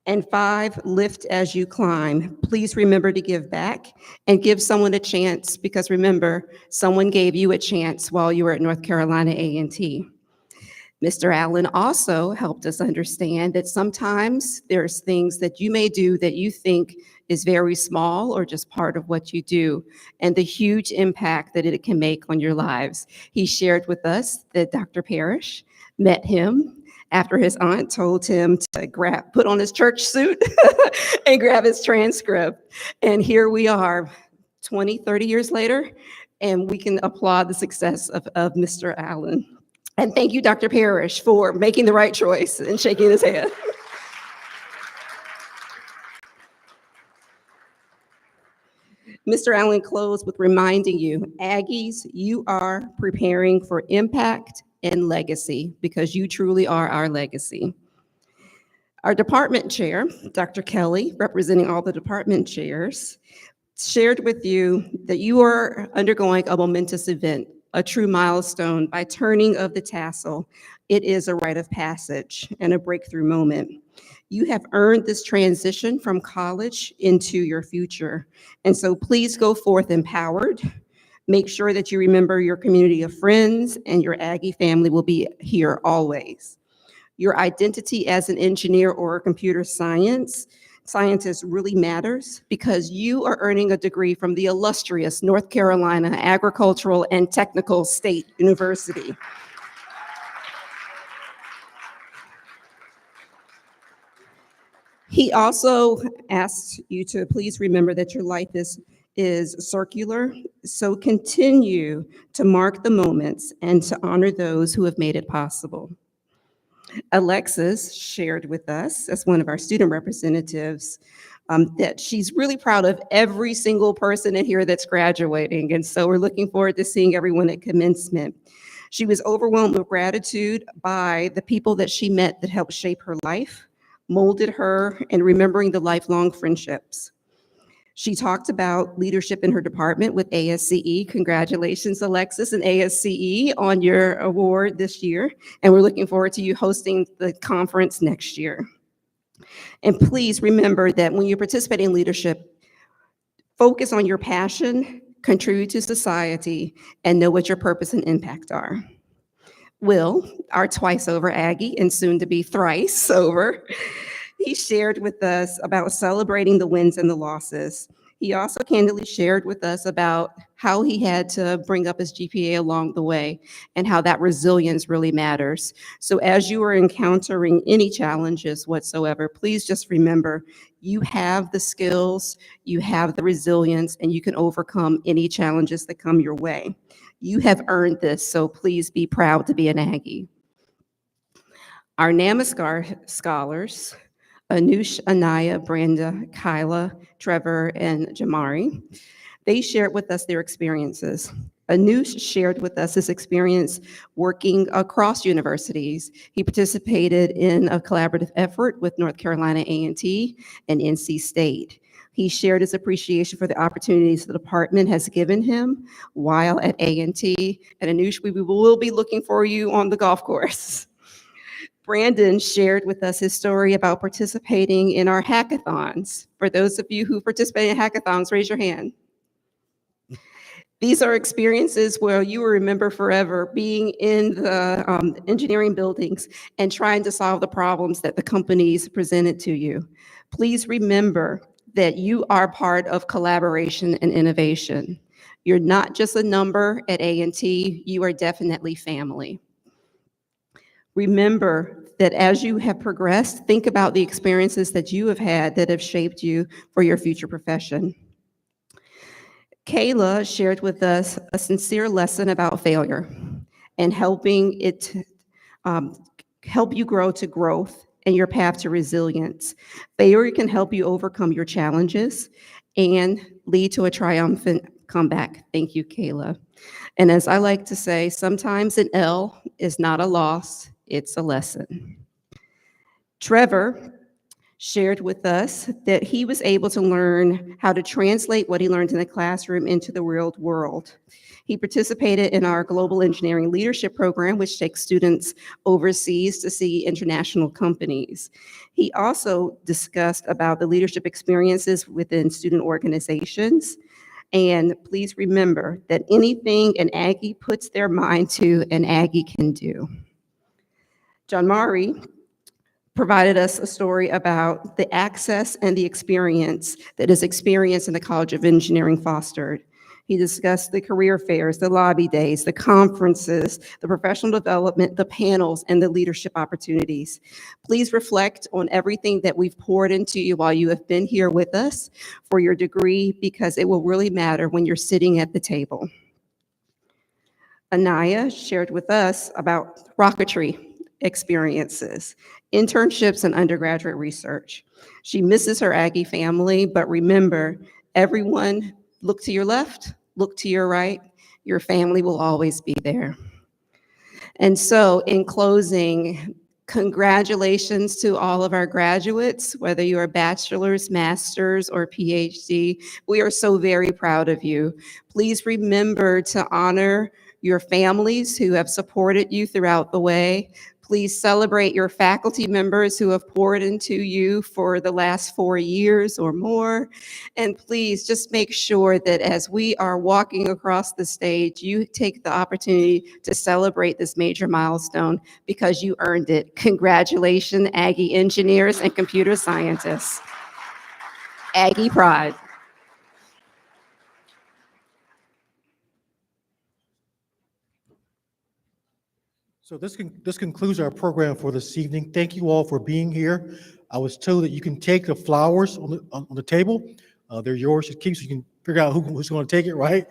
And 5, lift as you climb. Please remember to give back and give someone a chance, because remember, someone gave you a chance while you were at North Carolina A&T. Mr. Allen also helped us understand that sometimes there's things that you may do that you think is very small or just part of what you do, and the huge impact that it can make on your lives. He shared with us that Dr. Parrish met him after his aunt told him to put on his church suit and grab his transcript. And here we are 20, 30 years later, and we can applaud the success of Mr. Allen. And thank you, Dr. Parrish, for making the right choice and shaking his head. Mr. Allen closed with reminding you, Aggies, you are preparing for impact and legacy, because you truly are our legacy. Our department chair, Dr. Kelly, representing all the department chairs, shared with you that you are undergoing a momentous event, a true milestone by turning of the tassel. It is a rite of passage and a breakthrough moment. You have earned this transition from college into your future. And so please go forth empowered. Make sure that you remember your community of friends, and your Aggie family will be here always. Your identity as an engineer or a computer scientist really matters, because you are earning a degree from the illustrious North Carolina Agricultural and Technical State University. He also asks you to please remember that your life is circular, so continue to mark the moments and to honor those who have made it possible. Alexis shared with us, as one of our student representatives, that she's really proud of every single person in here that's graduating, and so we're looking forward to seeing everyone at commencement. She was overwhelmed with gratitude by the people that she met that helped shape her life, molded her, and remembering the lifelong friendships. She talked about leadership in her department with ASCE. Congratulations, Alexis and ASCE, on your award this year. And we're looking forward to you hosting the conference next year. And please remember that when you participate in leadership, focus on your passion, contribute to society, and know what your purpose and impact are. Will, our twice over Aggie and soon to be thrice over, he shared with us about celebrating the wins and the losses. He also candidly shared with us about how he had to bring up his GPA along the way and how that resilience really matters. So as you are encountering any challenges whatsoever, please just remember you have the skills, you have the resilience, and you can overcome any challenges that come your way. You have earned this, so please be proud to be an Aggie. Our NAMASCAR scholars, Anush, Anaya, Brenda, Kyla, Trevor, and Jamari, they shared with us their experiences. Anush shared with us his experience working across universities. He participated in a collaborative effort with North Carolina A&T and NC State. He shared his appreciation for the opportunities the department has given him while at A&T. And Anush, we will be looking for you on the golf course. Brandon shared with us his story about participating in our hackathons. For those of you who participate in hackathons, raise your hand. These are experiences where you will remember forever being in the engineering buildings and trying to solve the problems that the companies presented to you. Please remember that you are part of collaboration and innovation. You're not just a number at A&T, you are definitely family. Remember that as you have progressed, think about the experiences that you have had that have shaped you for your future profession. Kayla shared with us a sincere lesson about failure and helping it help you grow to growth and your path to resilience. Failure can help you overcome your challenges and lead to a triumphant comeback. Thank you, Kayla. And as I like to say, sometimes an L is not a loss, it's a lesson. Trevor shared with us that he was able to learn how to translate what he learned in the classroom into the real world. He participated in our Global Engineering Leadership Program, which takes students overseas to see international companies. He also discussed about the leadership experiences within student organizations. And please remember that anything an Aggie puts their mind to, an Aggie can do. John Murray provided us a story about the access and the experience that his experience in the College of Engineering fostered. He discussed the career fairs, the lobby days, the conferences, the professional development, the panels, and the leadership opportunities. Please reflect on everything that we've poured into you while you have been here with us for your degree, because it will really matter when you're sitting at the table. Anaya shared with us about rocketry experiences, internships, and undergraduate research. She misses her Aggie family, but remember, everyone, look to your left, look to your right, your family will always be there. And so in closing, congratulations to all of our graduates, whether you are bachelor's, master's, or PhD. We are so very proud of you. Please remember to honor your families who have supported you throughout the way. Please celebrate your faculty members who have poured into you for the last 4 years or more. And please just make sure that as we are walking across the stage, you take the opportunity to celebrate this major milestone because you earned it. Congratulations, Aggie engineers and computer scientists. Aggie pride. So this concludes our program for this evening. Thank you all for being here. I was told that you can take the flowers on the table. They're yours to keep, so you can figure out who's going to take it, right?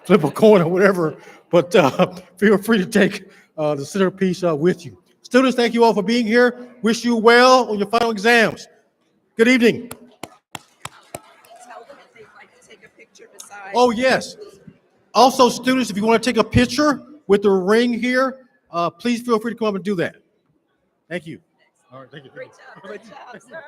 Flip a coin or whatever. But feel free to take the centerpiece with you. Students, thank you all for being here. Wish you well on your final exams. Good evening. Tell them if they'd like to take a picture beside. Oh, yes. Also, students, if you want to take a picture with the ring here, please feel free to come up and do that. Thank you. All right, thank you. Great job, sir.